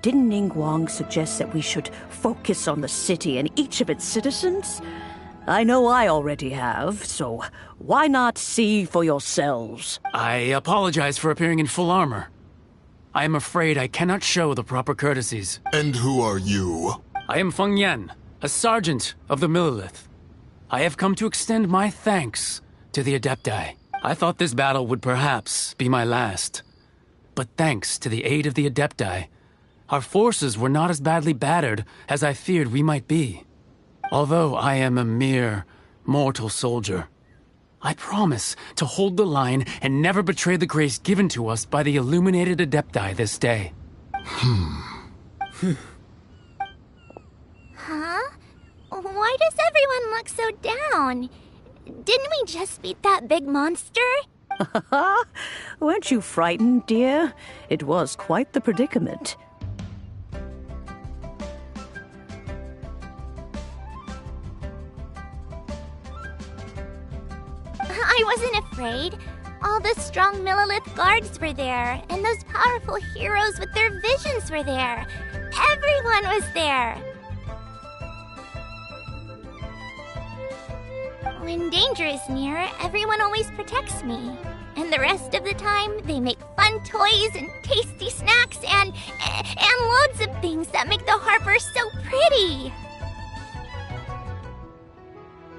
Didn't Ningguang suggest that we should focus on the city and each of its citizens? I know I already have, so why not see for yourselves? I apologize for appearing in full armor. I am afraid I cannot show the proper courtesies. And who are you? I am Feng Yan, a sergeant of the Millilith. I have come to extend my thanks to the Adepti. I thought this battle would perhaps be my last. But thanks to the aid of the Adepti, our forces were not as badly battered as I feared we might be. Although I am a mere mortal soldier, I promise to hold the line and never betray the grace given to us by the illuminated Adepti this day. Huh? Why does everyone look so down? Didn't we just beat that big monster? Weren't you frightened, dear? It was quite the predicament. I wasn't afraid. All the strong Millilith guards were there, and those powerful heroes with their visions were there. Everyone was there. When danger is near, everyone always protects me. And the rest of the time, they make fun toys and tasty snacks and loads of things that make the harbor so pretty.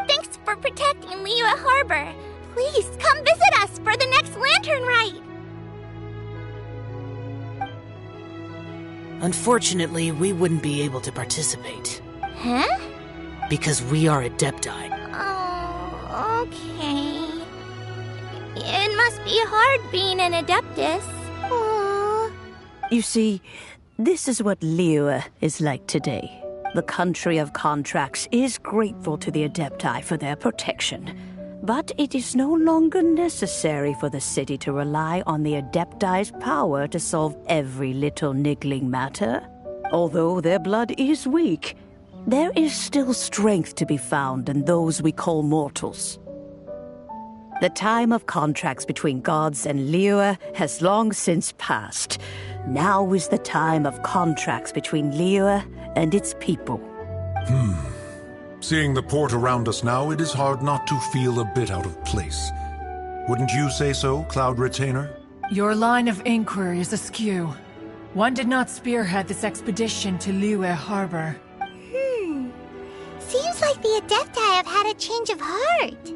Thanks for protecting Liyue Harbor. Please come visit us for the next lantern rite. Unfortunately, we wouldn't be able to participate. Huh? Because we are Adepti. Oh, okay. It must be hard being an Adeptus. Aww. You see, this is what Liyue is like today. The country of contracts is grateful to the Adepti for their protection. But it is no longer necessary for the city to rely on the Adepti's power to solve every little niggling matter. Although their blood is weak, there is still strength to be found in those we call mortals. The time of contracts between gods and Liyue has long since passed. Now is the time of contracts between Liyue and its people. Seeing the port around us now, it is hard not to feel a bit out of place. Wouldn't you say so, Cloud Retainer? Your line of inquiry is askew. One did not spearhead this expedition to Liyue Harbor. Seems like the Adepti have had a change of heart.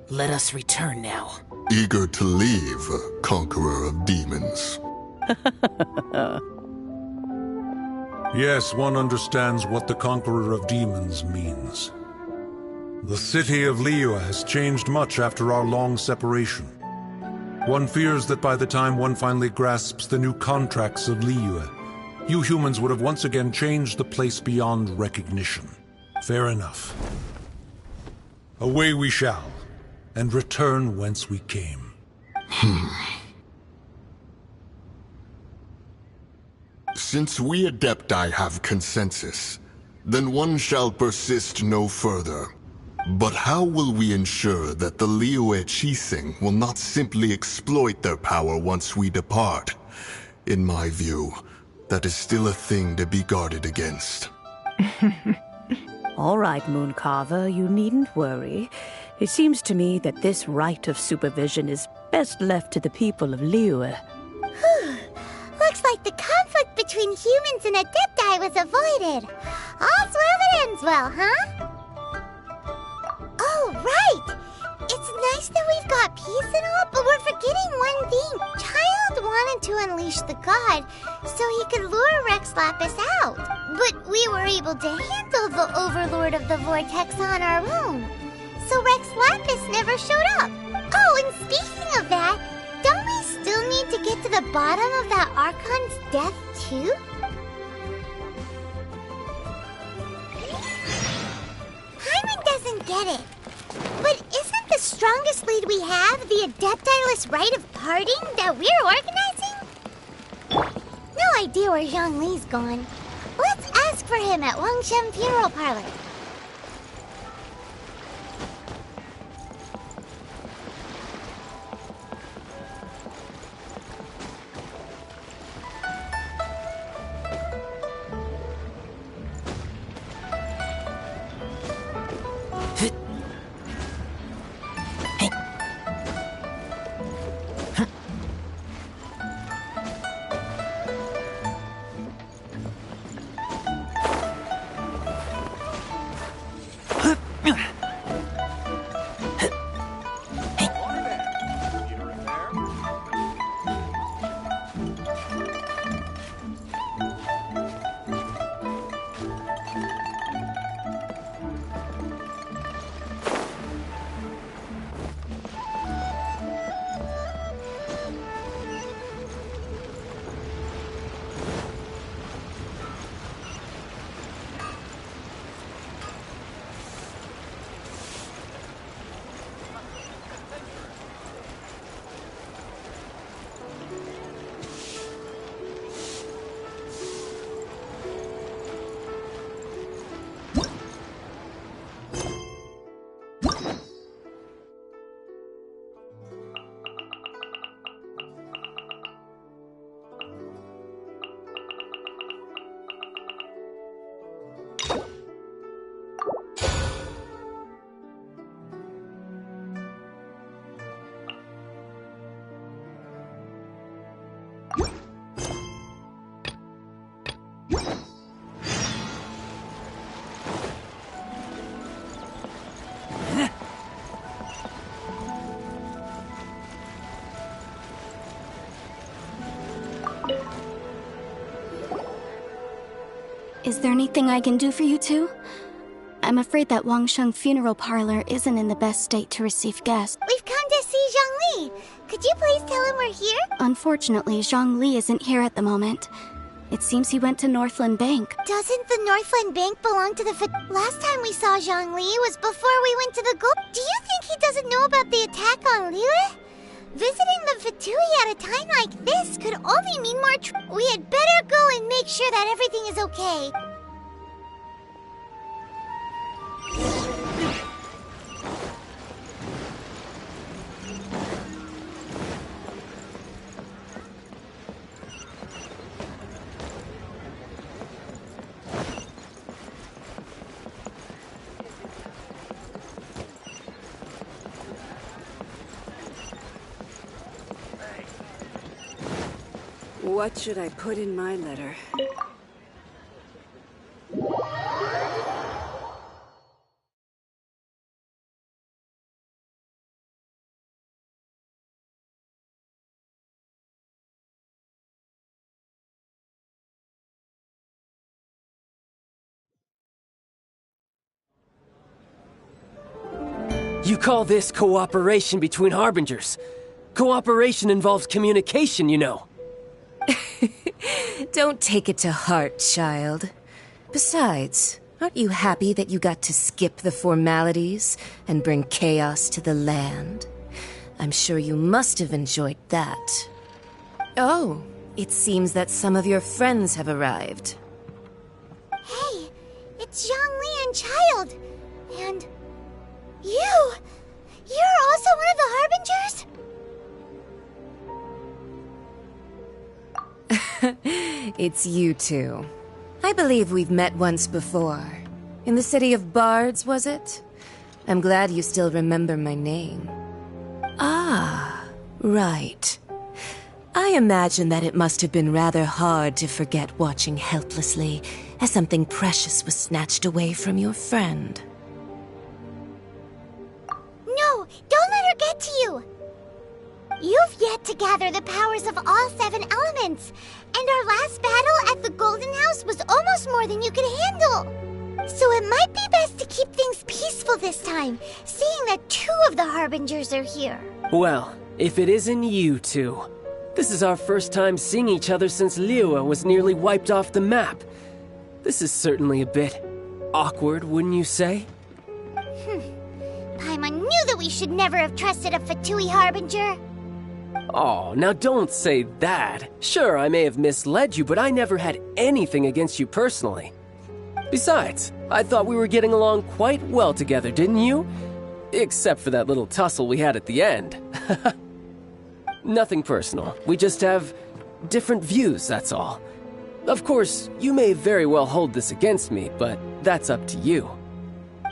Let us return now. Eager to leave, Conqueror of Demons. Yes, one understands what the Conqueror of Demons means. The city of Liyue has changed much after our long separation. One fears that by the time one finally grasps the new contracts of Liyue, you humans would have once again changed the place beyond recognition. Fair enough. Away we shall, and return whence we came. Since we Adepti have consensus, then one shall persist no further. But how will we ensure that the Liyue Qixing will not simply exploit their power once we depart? In my view, that is still a thing to be guarded against. All right, Mooncarver, you needn't worry. It seems to me that this right of supervision is best left to the people of Liyue. Looks like the conflict between humans and Adepti was avoided. All's well that ends well, huh? Oh, right! It's nice that we've got peace and all, but we're forgetting one thing. Child wanted to unleash the god so he could lure Rex Lapis out. But we were able to handle the Overlord of the Vortex on our own. So Rex Lapis never showed up. Oh, and speaking of that, don't we still need to get to the bottom of that Archon's death, too? Paimon doesn't get it. But isn't the strongest lead we have the Adepti-less rite of parting that we're organizing? No idea where Zhongli's gone. Let's ask for him at Wangshen Funeral Parlor. Is there anything I can do for you two? I'm afraid that Wangshen Funeral Parlor isn't in the best state to receive guests. We've come to see Zhongli. Could you please tell him we're here? Unfortunately, Zhongli isn't here at the moment. It seems he went to Northland Bank. Doesn't the Northland Bank belong to the Last time we saw Zhongli was before we went to the gold. Do you think he doesn't know about the attack on Liyue? Visiting the Fatui at a time like this could only mean more We had better go and make sure that everything is okay. What should I put in my letter? You call this cooperation between Harbingers? Cooperation involves communication, you know. Don't take it to heart, child. Besides, aren't you happy that you got to skip the formalities and bring chaos to the land? I'm sure you must have enjoyed that. Oh, it seems that some of your friends have arrived. Hey, it's Zhongli and Child. And you! You're also one of the Harbingers? It's you two. I believe we've met once before. In the city of Bards, was it? I'm glad you still remember my name. Ah, right. I imagine that it must have been rather hard to forget watching helplessly as something precious was snatched away from your friend. No, don't let her get to you! You've yet to gather the powers of all 7 elements, and our last battle at the Golden House was almost more than you could handle. So it might be best to keep things peaceful this time, seeing that 2 of the Harbingers are here. Well, if it isn't you two. This is our first time seeing each other since Liyue was nearly wiped off the map. This is certainly a bit awkward, wouldn't you say? Paimon knew that we should never have trusted a Fatui Harbinger. Oh, now don't say that. Sure, I may have misled you, but I never had anything against you personally. Besides, I thought we were getting along quite well together, didn't you? Except for that little tussle we had at the end. Nothing personal. We just have different views, that's all. Of course, you may very well hold this against me, but that's up to you.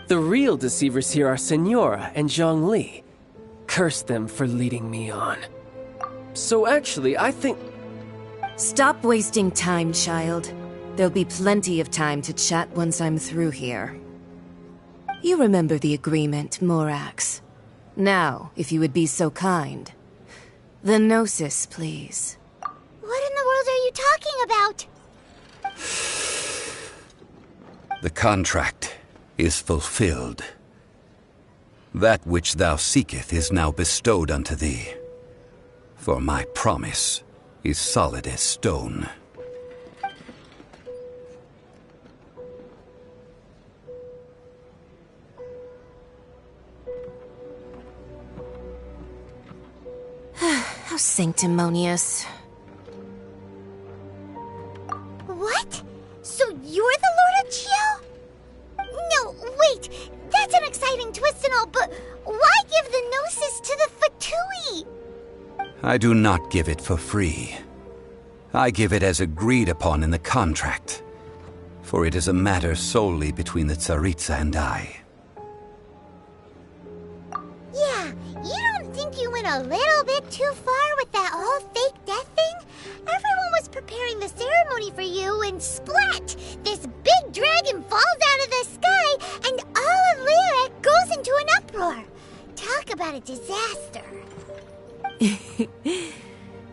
The real deceivers here are Senora and Zhongli. Curse them for leading me on. So actually, I think... Stop wasting time, child. There'll be plenty of time to chat once I'm through here. You remember the agreement, Morax. Now, if you would be so kind. The Gnosis, please. What in the world are you talking about? The contract is fulfilled. That which thou seeketh is now bestowed unto thee. For my promise is solid as stone. How sanctimonious. What? So you're the Lord of Chiao? No, wait! That's an exciting twist and all, but why give the Gnosis to the Fatui? I do not give it for free. I give it as agreed upon in the contract, for it is a matter solely between the Tsaritsa and I. Yeah, you don't think you went a little bit too far with that whole fake death thing? Everyone was preparing the ceremony for you, and splat! This big dragon falls out of the sky, and all of Lyric goes into an uproar. Talk about a disaster.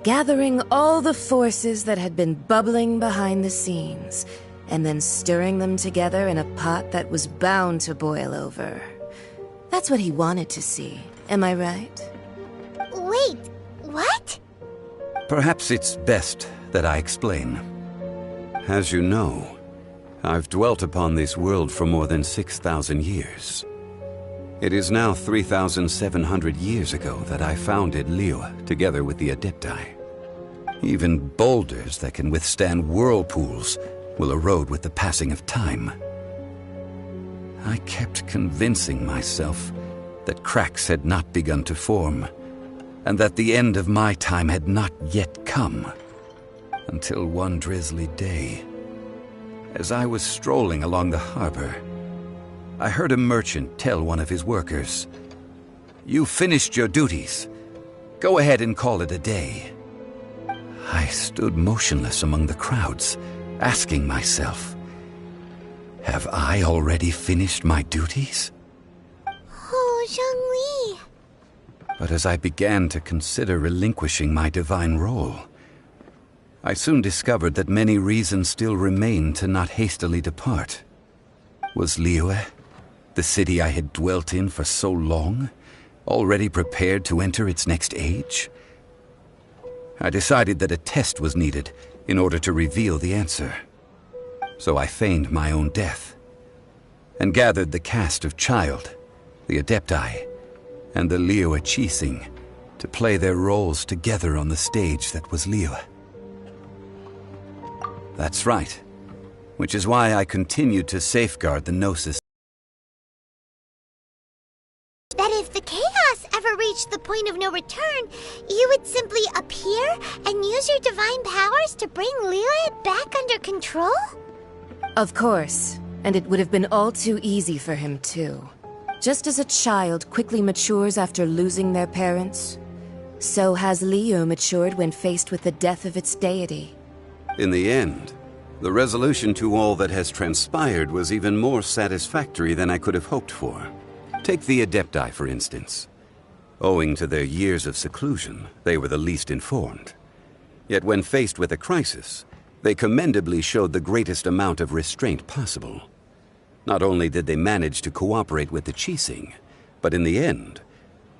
Gathering all the forces that had been bubbling behind the scenes, and then stirring them together in a pot that was bound to boil over. That's what he wanted to see, am I right? Wait, what? Perhaps it's best that I explain. As you know, I've dwelt upon this world for more than 6,000 years. It is now 3,700 years ago that I founded Liyue together with the Adepti. Even boulders that can withstand whirlpools will erode with the passing of time. I kept convincing myself that cracks had not begun to form, and that the end of my time had not yet come. Until one drizzly day, as I was strolling along the harbor, I heard a merchant tell one of his workers, "You finished your duties. Go ahead and call it a day." I stood motionless among the crowds, asking myself, have I already finished my duties? Oh, Zhongli. But as I began to consider relinquishing my divine role, I soon discovered that many reasons still remained to not hastily depart. Was Liyue, the city I had dwelt in for so long, already prepared to enter its next age? I decided that a test was needed in order to reveal the answer. So I feigned my own death, and gathered the cast of Child, the Adepti, and the Liyue Qixing to play their roles together on the stage that was Liyue. That's right, which is why I continued to safeguard the Gnosis. That if the chaos ever reached the point of no return, you would simply appear and use your divine powers to bring Liyue back under control? Of course, and it would have been all too easy for him too. Just as a child quickly matures after losing their parents, so has Liyue matured when faced with the death of its deity. In the end, the resolution to all that has transpired was even more satisfactory than I could have hoped for. Take the Adepti, for instance. Owing to their years of seclusion, they were the least informed. Yet when faced with a crisis, they commendably showed the greatest amount of restraint possible. Not only did they manage to cooperate with the Qixing, but in the end,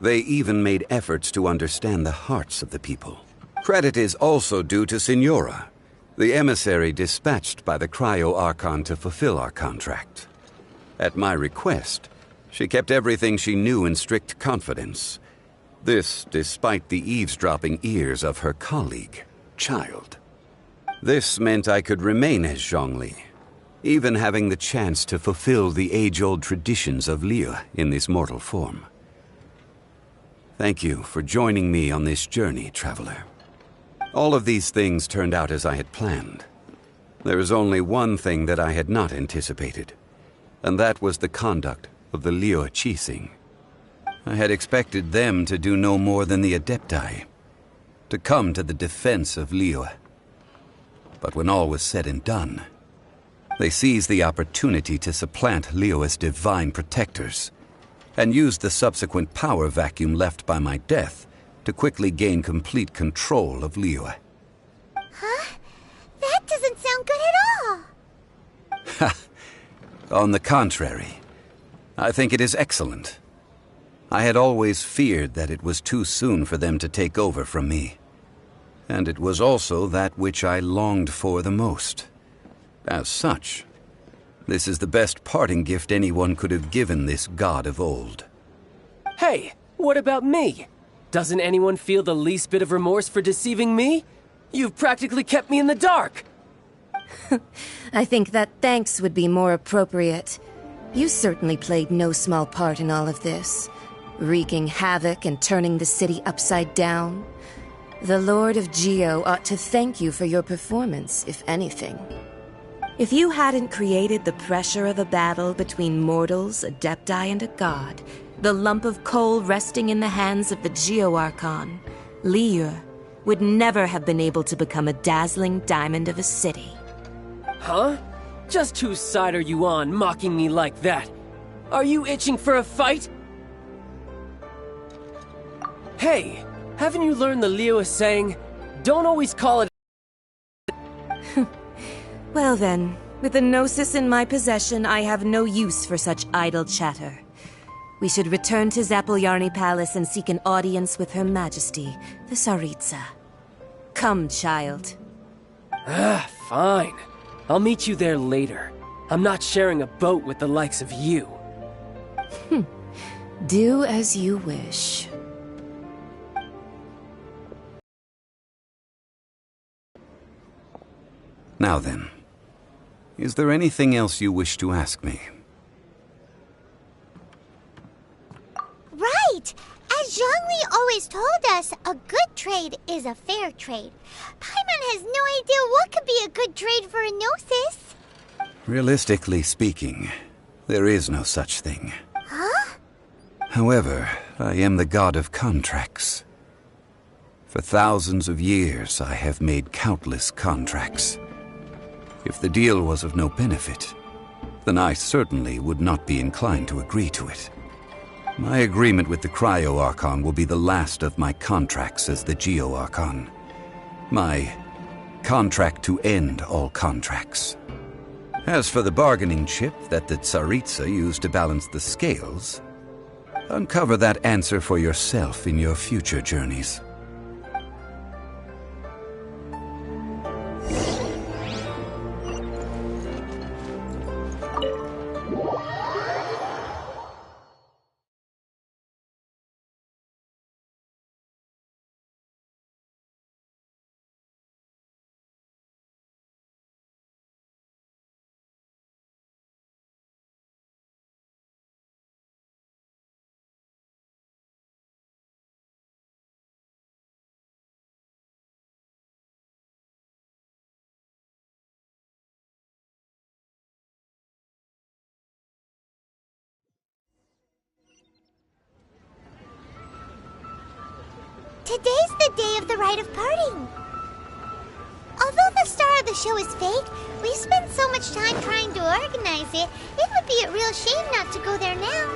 they even made efforts to understand the hearts of the people. Credit is also due to Signora, the emissary dispatched by the Cryo-Archon to fulfill our contract. At my request, she kept everything she knew in strict confidence. This despite the eavesdropping ears of her colleague, Child. This meant I could remain as Zhongli, even having the chance to fulfill the age-old traditions of Liyue in this mortal form. Thank you for joining me on this journey, traveler. All of these things turned out as I had planned. There is only one thing that I had not anticipated, and that was the conduct of the Liyue Qixing. I had expected them to do no more than the Adepti, to come to the defense of Liyue. But when all was said and done, they seized the opportunity to supplant Liyue's divine protectors, and used the subsequent power vacuum left by my death to quickly gain complete control of Liyue. Huh? That doesn't sound good at all! Ha! On the contrary, I think it is excellent. I had always feared that it was too soon for them to take over from me. And it was also that which I longed for the most. As such, this is the best parting gift anyone could have given this god of old. Hey, what about me? Doesn't anyone feel the least bit of remorse for deceiving me? You've practically kept me in the dark! I think that thanks would be more appropriate. You certainly played no small part in all of this, wreaking havoc and turning the city upside down. The Lord of Geo ought to thank you for your performance, if anything. If you hadn't created the pressure of a battle between mortals, Adepti, and a god, the lump of coal resting in the hands of the Geo-Archon, Liyue would never have been able to become a dazzling diamond of a city. Huh? Just whose side are you on, mocking me like that? Are you itching for a fight? Hey, haven't you learned the Liyue saying, don't always call it... Well then, with the Gnosis in my possession, I have no use for such idle chatter. We should return to Zapoljarny Palace and seek an audience with Her Majesty, the Tsaritsa. Come, child. Ah, fine. I'll meet you there later. I'm not sharing a boat with the likes of you. Do as you wish. Now then, is there anything else you wish to ask me? Right! As Zhongli always told us, a good trade is a fair trade. Paimon has no idea what could be a good trade for a Gnosis. Realistically speaking, there is no such thing. Huh? However, I am the god of contracts. For thousands of years, I have made countless contracts. If the deal was of no benefit, then I certainly would not be inclined to agree to it. My agreement with the Cryo-Archon will be the last of my contracts as the Geo-Archon. My contract to end all contracts. As for the bargaining chip that the Tsaritsa used to balance the scales, uncover that answer for yourself in your future journeys. Today's the day of the rite of parting. Although the star of the show is fake, we spent so much time trying to organize it, it would be a real shame not to go there now.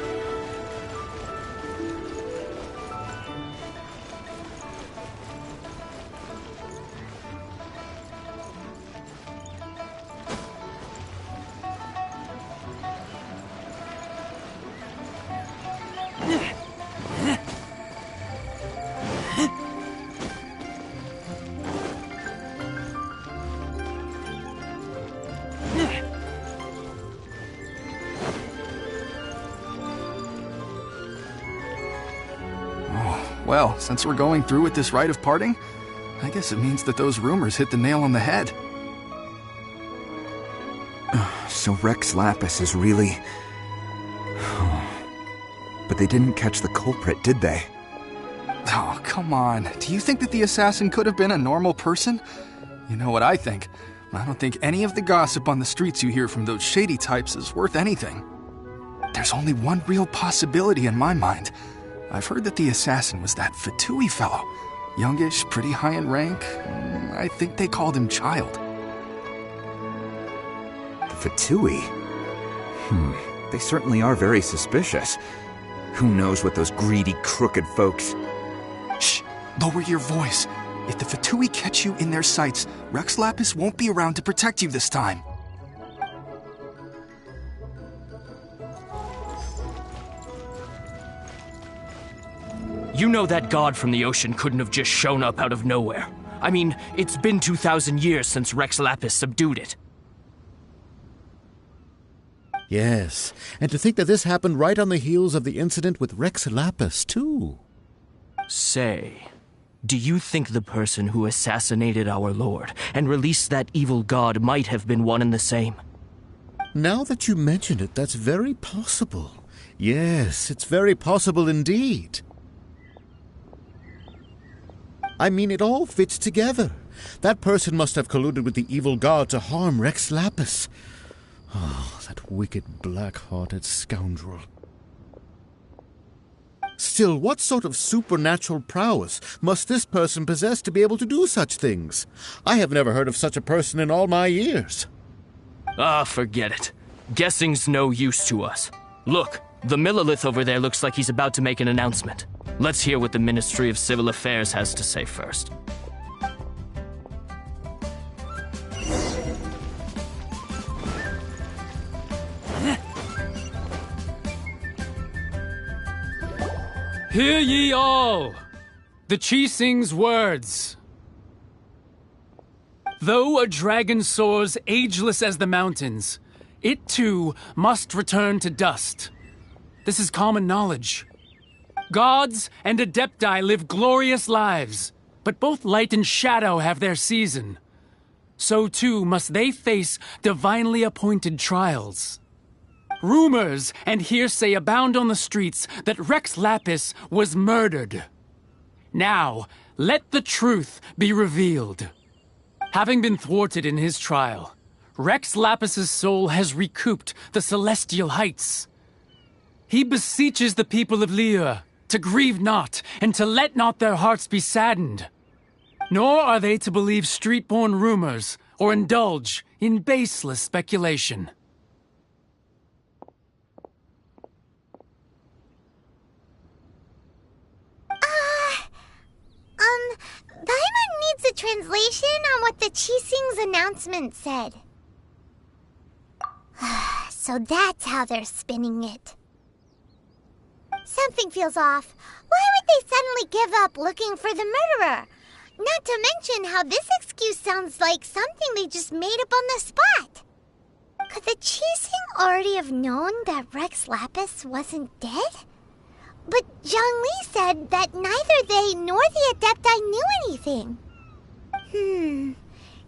Well, since we're going through with this rite of parting, I guess it means that those rumors hit the nail on the head. So Rex Lapis is really... But they didn't catch the culprit, did they? Oh, come on. Do you think that the assassin could have been a normal person? You know what I think. I don't think any of the gossip on the streets you hear from those shady types is worth anything. There's only one real possibility in my mind. I've heard that the assassin was that Fatui fellow. Youngish, pretty high in rank. I think they called him Child. The Fatui? They certainly are very suspicious. Who knows what those greedy, crooked folks... Shh! Lower your voice. If the Fatui catch you in their sights, Rex Lapis won't be around to protect you this time. You know that god from the ocean couldn't have just shown up out of nowhere. I mean, it's been 2,000 years since Rex Lapis subdued it. Yes, and to think that this happened right on the heels of the incident with Rex Lapis, too. Say, do you think the person who assassinated our lord and released that evil god might have been one and the same? Now that you mention it, that's very possible. Yes, it's very possible indeed. I mean, it all fits together. That person must have colluded with the evil god to harm Rex Lapis. Oh, that wicked, black-hearted scoundrel. Still, what sort of supernatural prowess must this person possess to be able to do such things? I have never heard of such a person in all my years. Ah, forget it. Guessing's no use to us. Look, the Millilith over there looks like he's about to make an announcement. Let's hear what the Ministry of Civil Affairs has to say first. Hear ye all! The Qixing's words. Though a dragon soars ageless as the mountains, it too must return to dust. This is common knowledge. Gods and Adepti live glorious lives, but both light and shadow have their season. So too must they face divinely appointed trials. Rumors and hearsay abound on the streets that Rex Lapis was murdered. Now, let the truth be revealed. Having been thwarted in his trial, Rex Lapis's soul has recouped the celestial heights. He beseeches the people of Liyue to grieve not and to let not their hearts be saddened. Nor are they to believe street-born rumors or indulge in baseless speculation. Paimon needs a translation on what the Qixing's announcement said. So that's how they're spinning it. Something feels off. Why would they suddenly give up looking for the murderer? Not to mention how this excuse sounds like something they just made up on the spot. Could the Qixing already have known that Rex Lapis wasn't dead? But Zhongli said that neither they nor the Adepti knew anything.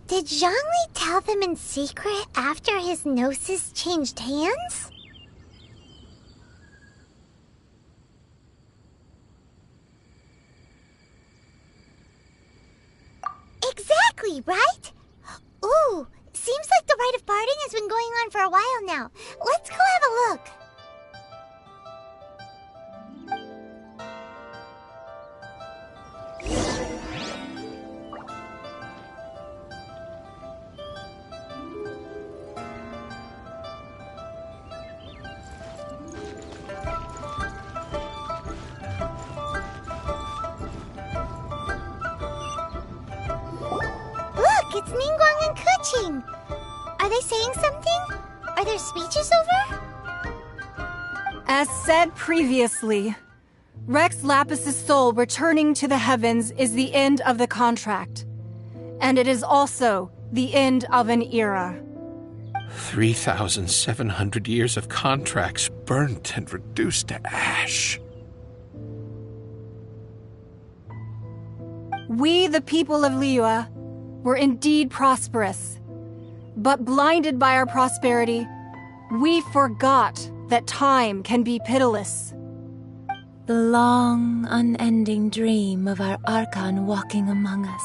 Did Zhongli tell them in secret after his gnosis changed hands? Exactly, right? Ooh, seems like the rite of parting has been going on for a while now. Let's go have a look. It's Ningguang and Keqing. Are they saying something? Are their speeches over? As said previously, Rex Lapis's soul returning to the heavens is the end of the contract. And it is also the end of an era. 3,700 years of contracts burnt and reduced to ash. We, the people of Liyue, were indeed prosperous. But blinded by our prosperity, we forgot that time can be pitiless. The long, unending dream of our Archon walking among us.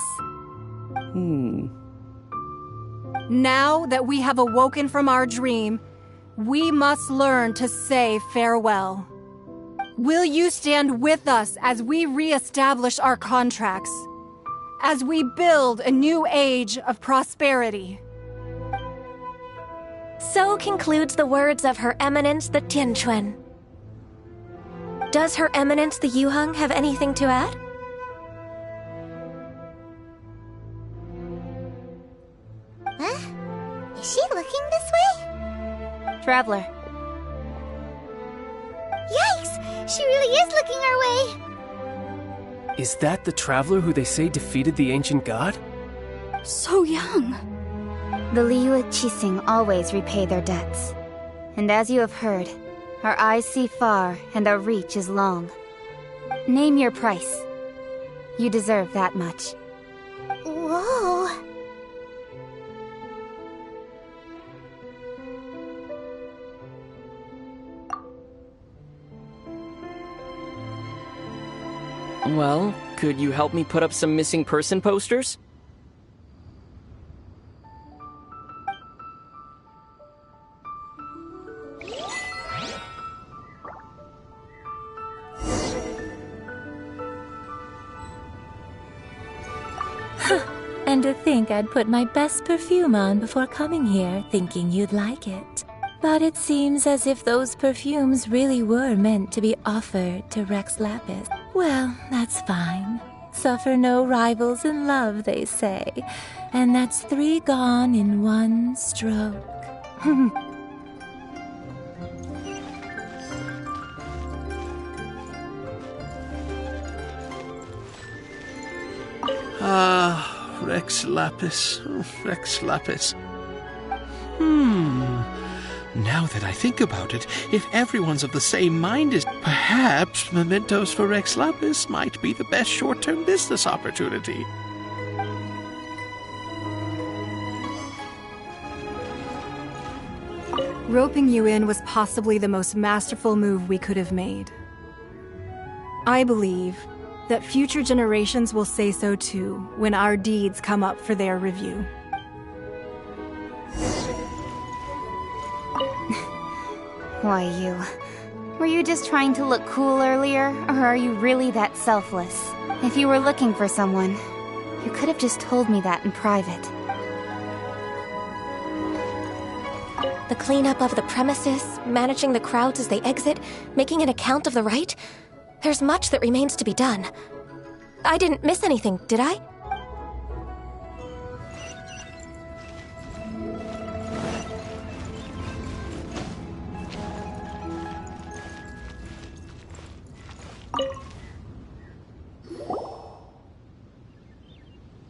Now that we have awoken from our dream, we must learn to say farewell. Will you stand with us as we re-establish our contracts? As we build a new age of prosperity? So concludes the words of Her Eminence the Tianquan. Does Her Eminence the Yuheng have anything to add? Huh? Is she looking this way? Traveler. Yikes! She really is looking our way! Is that the traveler who they say defeated the ancient god? So young. The Liyue Qixing always repay their debts. And as you have heard, our eyes see far and our reach is long. Name your price. You deserve that much. Whoa. Well, could you help me put up some missing person posters? And to think I'd put my best perfume on before coming here, thinking you'd like it. But it seems as if those perfumes really were meant to be offered to Rex Lapis. Well, that's fine. Suffer no rivals in love, they say. And that's 3 gone in 1 stroke. Rex Lapis. Oh, Rex Lapis. Now that I think about it, if everyone's of the same mind as perhaps mementos for Rex Lapis might be the best short-term business opportunity. Roping you in was possibly the most masterful move we could have made. I believe that future generations will say so too when our deeds come up for their review. Why, were you just trying to look cool earlier, or are you really that selfless? If you were looking for someone, you could have just told me that in private. The cleanup of the premises, managing the crowds as they exit, making an account of the rite. There's much that remains to be done. I didn't miss anything, did I?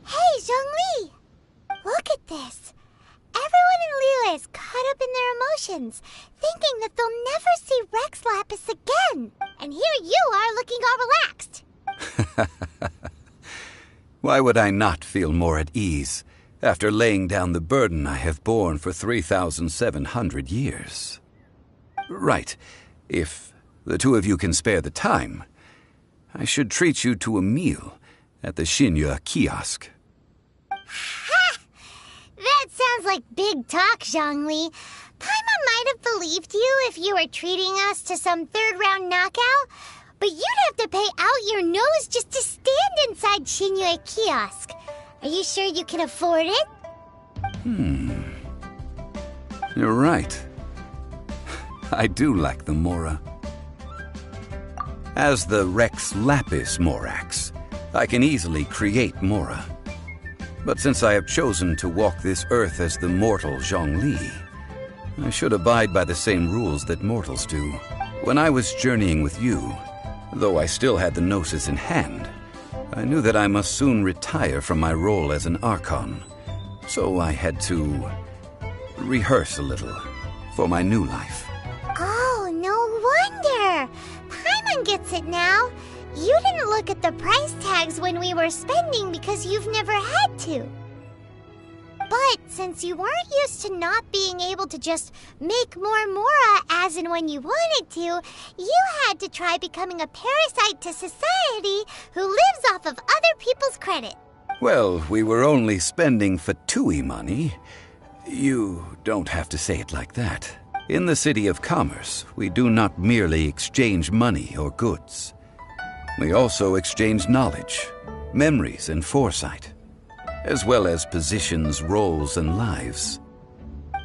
Hey, Zhongli! Look at this. Everyone in Liyue is caught up in their emotions, thinking that they'll never see Rex Lapis again. And here you are looking all relaxed. Why would I not feel more at ease after laying down the burden I have borne for 3,700 years? Right. If the two of you can spare the time, I should treat you to a meal at the Shinya kiosk. Ha! That sounds like big talk, Zhongli. Paimon might have believed you if you were treating us to some third-round knockout, but you'd have to pay out your nose just to stand inside Shinya kiosk. Are you sure you can afford it? You're right. I do like the Mora. As the Rex Lapis Morax, I can easily create Mora. But since I have chosen to walk this earth as the mortal Zhongli, I should abide by the same rules that mortals do. When I was journeying with you, though I still had the Gnosis in hand, I knew that I must soon retire from my role as an Archon. So I had to rehearse a little for my new life. Oh, no wonder. Paimon gets it now. You didn't look at the price tags when we were spending because you've never had to. But since you weren't used to not being able to just make more Mora as and when you wanted to, you had to try becoming a parasite to society who lives off of other people's credit. Well, we were only spending Fatui money. You don't have to say it like that. In the City of Commerce, we do not merely exchange money or goods. We also exchange knowledge, memories, and foresight, as well as positions, roles, and lives.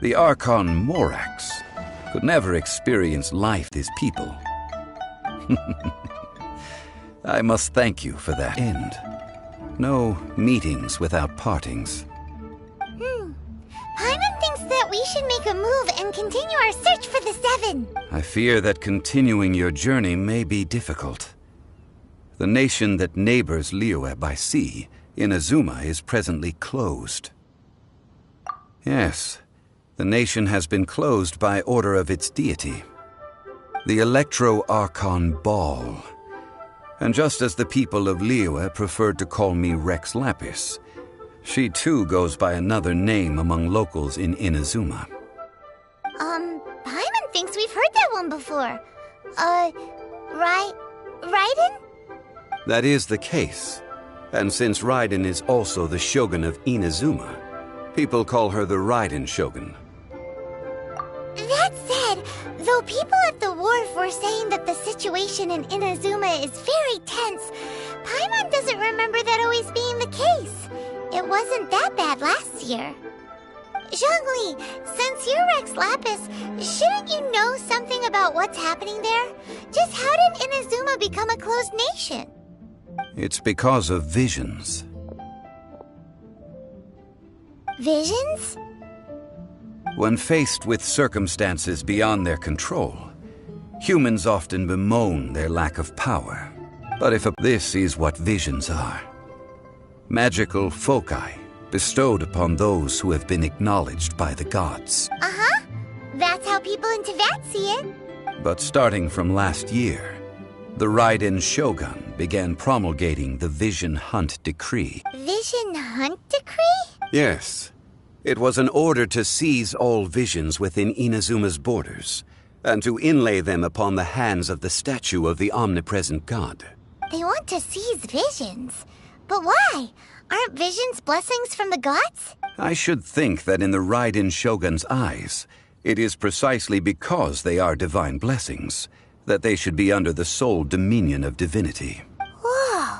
The Archon Morax could never experience life as people. I must thank you for that end. No meetings without partings. Paimon thinks that we should make a move and continue our search for the Seven. I fear that continuing your journey may be difficult. The nation that neighbors Liyue by sea, Inazuma, is presently closed. Yes, the nation has been closed by order of its deity, the Electro-Archon Ball. And just as the people of Liyue preferred to call me Rex Lapis, she too goes by another name among locals in Inazuma. Paimon thinks we've heard that one before. Raiden? That is the case. And since Raiden is also the Shogun of Inazuma, people call her the Raiden Shogun. That said, though people at the wharf were saying that the situation in Inazuma is very tense, Paimon doesn't remember that always being the case. It wasn't that bad last year. Zhongli, since you're Rex Lapis, shouldn't you know something about what's happening there? Just how did Inazuma become a closed nation? It's because of visions. Visions? When faced with circumstances beyond their control, humans often bemoan their lack of power. But this is what visions are. Magical foci bestowed upon those who have been acknowledged by the gods. Uh-huh. That's how people in Teyvat see it. But starting from last year, the Raiden Shogun began promulgating the Vision Hunt Decree. Vision Hunt Decree? Yes. It was an order to seize all visions within Inazuma's borders, and to inlay them upon the hands of the statue of the omnipresent god. They want to seize visions. But why? Aren't visions blessings from the gods? I should think that in the Raiden Shogun's eyes, it is precisely because they are divine blessings that they should be under the sole dominion of divinity. Whoa,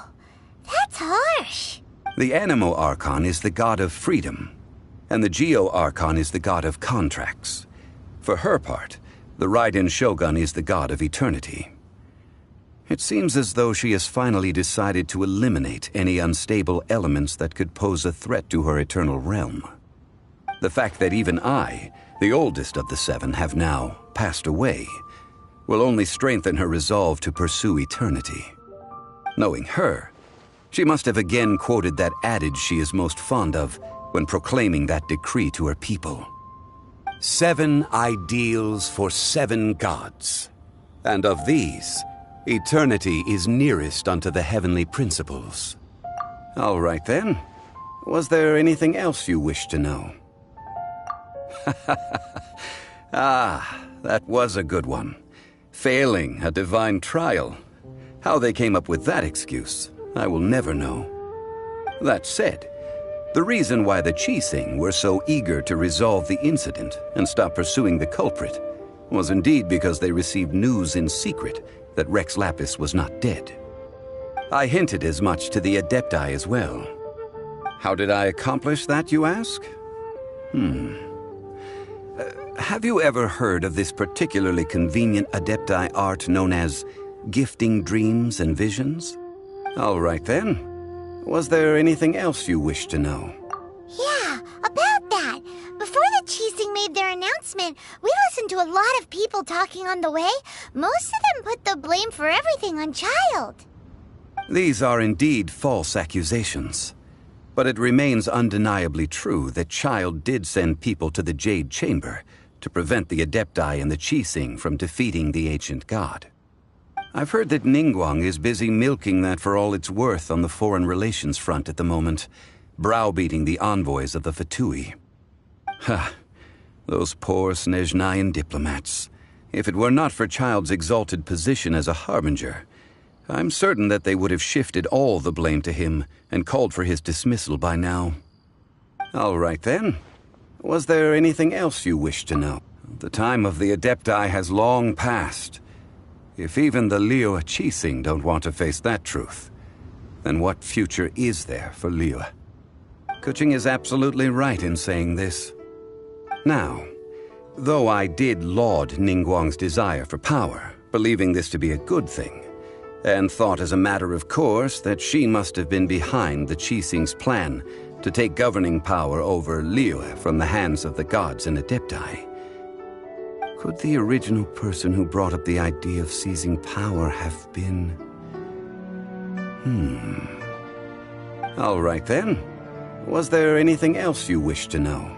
that's harsh. The Animo Archon is the god of freedom, and the Geo Archon is the god of contracts. For her part, the Raiden Shogun is the god of eternity. It seems as though she has finally decided to eliminate any unstable elements that could pose a threat to her eternal realm. The fact that even I, the oldest of the seven, have now passed away will only strengthen her resolve to pursue eternity. Knowing her, she must have again quoted that adage she is most fond of when proclaiming that decree to her people. 7 ideals for 7 gods, and of these, eternity is nearest unto the heavenly principles. All right then. Was there anything else you wished to know? Ah, that was a good one. Failing a divine trial. How they came up with that excuse, I will never know. That said, the reason why the Qixing were so eager to resolve the incident and stop pursuing the culprit was indeed because they received news in secret that Rex Lapis was not dead. I hinted as much to the Adepti as well. How did I accomplish that, you ask? Have you ever heard of this particularly convenient Adepti art known as gifting dreams and visions? All right then. Was there anything else you wished to know? Yeah, about that. Before the Qixing made their announcement, we listened to a lot of people talking on the way. Most of them put the blame for everything on Child. These are indeed false accusations. But it remains undeniably true that Child did send people to the Jade Chamber to prevent the Adepti and the Qixing from defeating the ancient god. I've heard that Ningguang is busy milking that for all it's worth on the foreign relations front at the moment, browbeating the envoys of the Fatui. Ha! Those poor Snezhnayan diplomats. If it were not for Child's exalted position as a harbinger, I'm certain that they would have shifted all the blame to him and called for his dismissal by now. All right then. Was there anything else you wished to know? The time of the Adepti has long passed. If even the Liyue Qixing don't want to face that truth, then what future is there for Liyue? Kuching is absolutely right in saying this. Now, though I did laud Ningguang's desire for power, believing this to be a good thing, and thought as a matter of course that she must have been behind the Qixing's plan to take governing power over Liyue from the hands of the gods and Adepti, could the original person who brought up the idea of seizing power have been... All right then. Was there anything else you wished to know?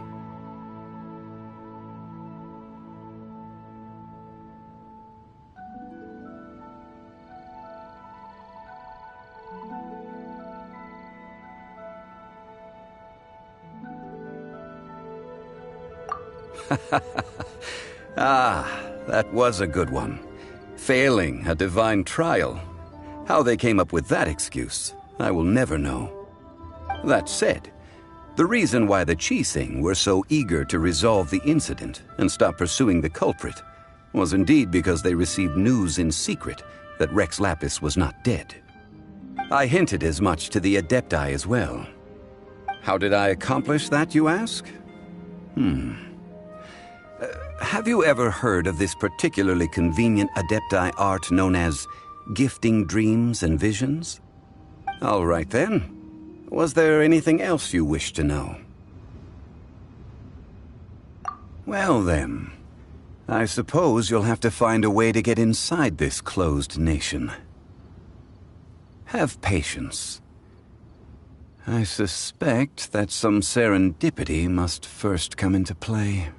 Ah, that was a good one. Failing a divine trial. How they came up with that excuse, I will never know. That said, the reason why the Qixing were so eager to resolve the incident and stop pursuing the culprit was indeed because they received news in secret that Rex Lapis was not dead. I hinted as much to the Adepti as well. How did I accomplish that, you ask? Have you ever heard of this particularly convenient Adepti art known as gifting dreams and visions? All right then. Was there anything else you wished to know? Well then, I suppose you'll have to find a way to get inside this closed nation. Have patience. I suspect that some serendipity must first come into play.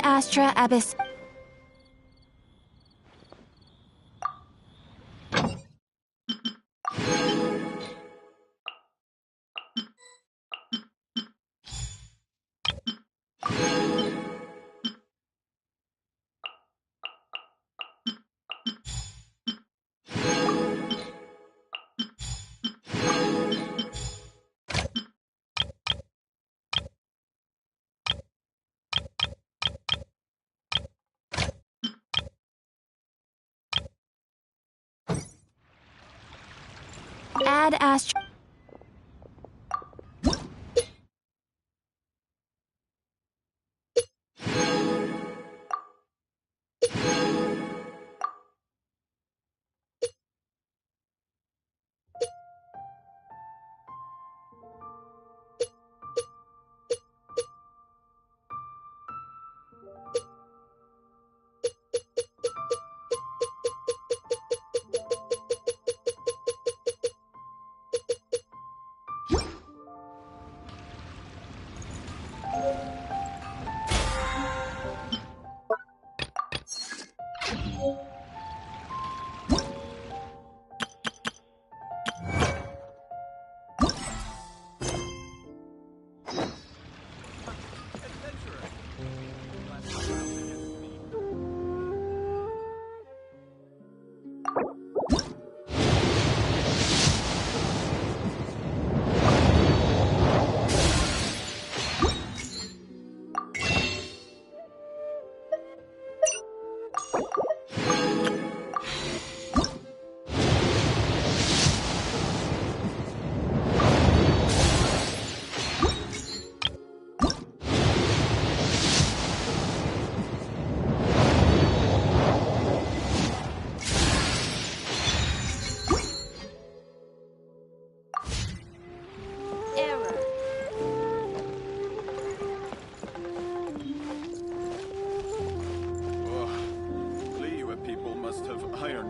Astra Abyss. Add Astra.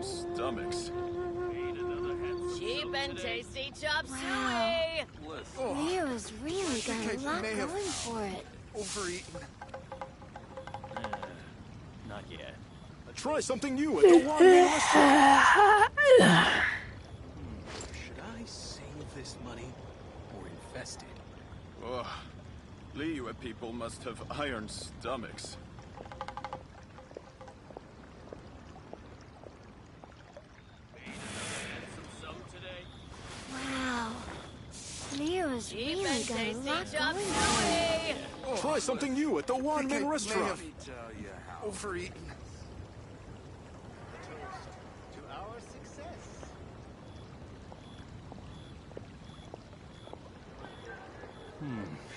Stomachs. Cheap and tasty chop Wow. suey! Leo's really got a lot going for it. Overeaten. Not yet. Try something new at the one-man restaurant. Should I save this money or invest it? Ugh. Liyue people must have iron stomachs. Wow. Leo's really got a lot going for it. Try something new at the one-man restaurant. Overeaten.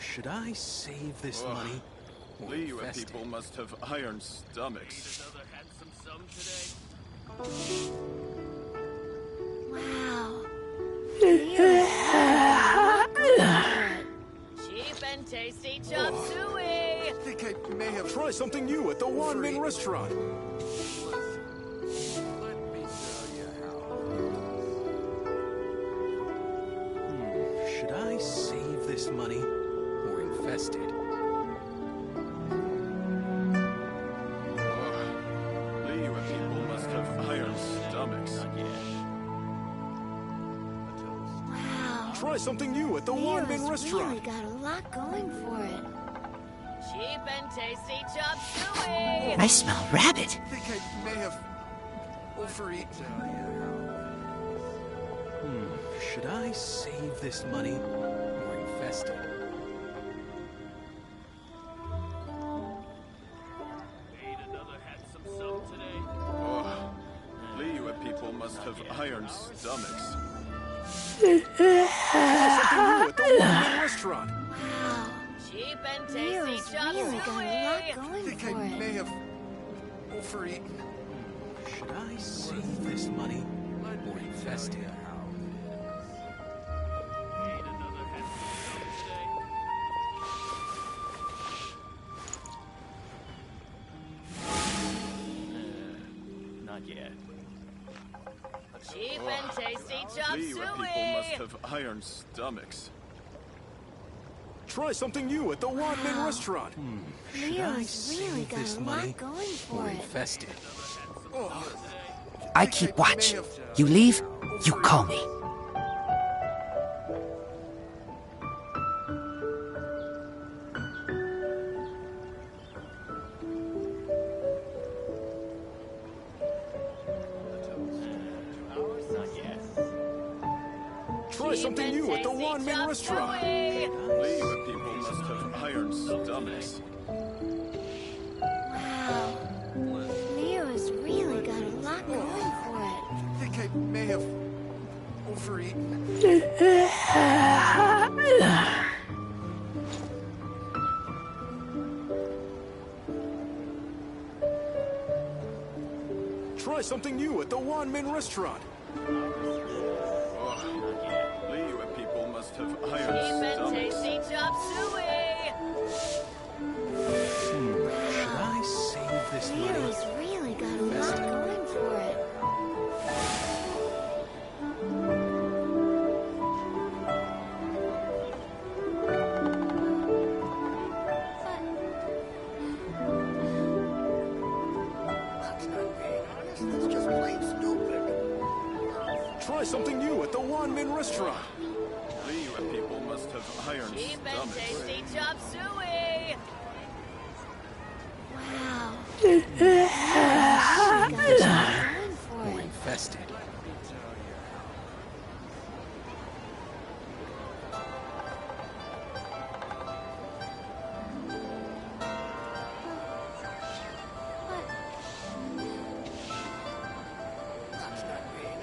Should I save this money or Liyue invest it? people must have iron stomachs. Wow. Leo's really got a lot going for it. Cheap and tasty chop suey! I think I may have tried something new at the one-man restaurant. Should I save this money or invest it? Liyue people must have iron stomachs. Wow. Try something new at the one-man Leo's restaurant. really got a lot going for it. Cheap and tasty chop suey! I smell rabbit. I think I may have overeaten. Should I save this money or invest it? Liyue people must have iron stomachs. Wow. At the one-man restaurant. Cheap and tasty Leo's chop really got a lot suey! going I think for I it. may have overeaten. Should I save this money or invest it? Not yet. Cheap and tasty chop Liyue people suey! must have iron stomachs. Try something new at the One-Man Restaurant. Leo's really got a lot going for it. Infested. I keep watch. You leave, you call me. Try something new at the One-Man Restaurant. Liyue people must have iron stomachs. Wow. Leo's really got a lot going for it. I think I may have overeaten. Try something new at the One-Man Restaurant. Liyue people must have Cheap iron and stomachs. tasty chop suey. Should I save this money? Leo's really got a lot going for it. That's just plain stupid. Try something new at the One-Man Restaurant. Liyue people must have iron Cheap and stomachs. tasty chop suey. Wow. Leo's got a lot going for it. Infested.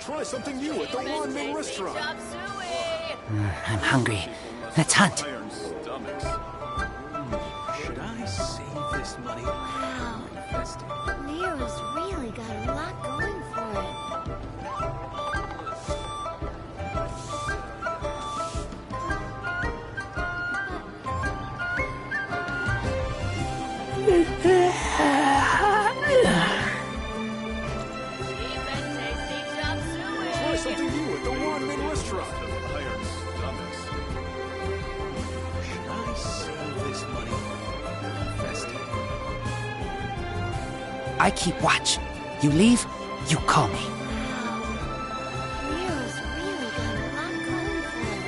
Try something new at the One-Man Restaurant. Chop suey. I'm hungry. Let's hunt. Iron stomachs. Should I save this money? Wow. Leo's really got a lot going for it. Cheap and tasty chop suey. Try something new at the One-Man Restaurant. Iron stomachs. Should I save this money? Infested. I keep watch. You leave, you call me. Leo's really got a lot going for it.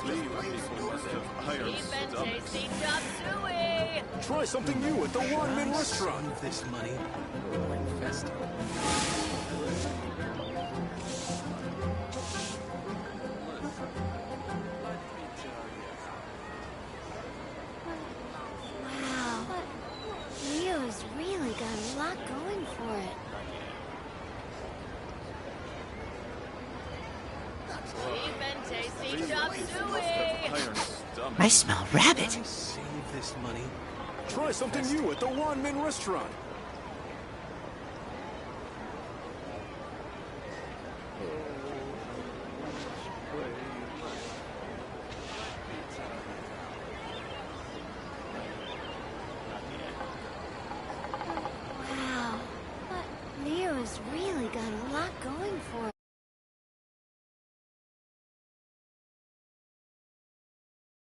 Liyue people must have iron Cheap and stomachs. tasty chop suey. Try something new at the One-Man Restaurant. Save this money. Infested. Wow. Leo's really got a lot going for it. Cheap and tasty chop Must suey. have iron stomachs. I smell rabbit. Save this money. Try something new at the One-Man Restaurant.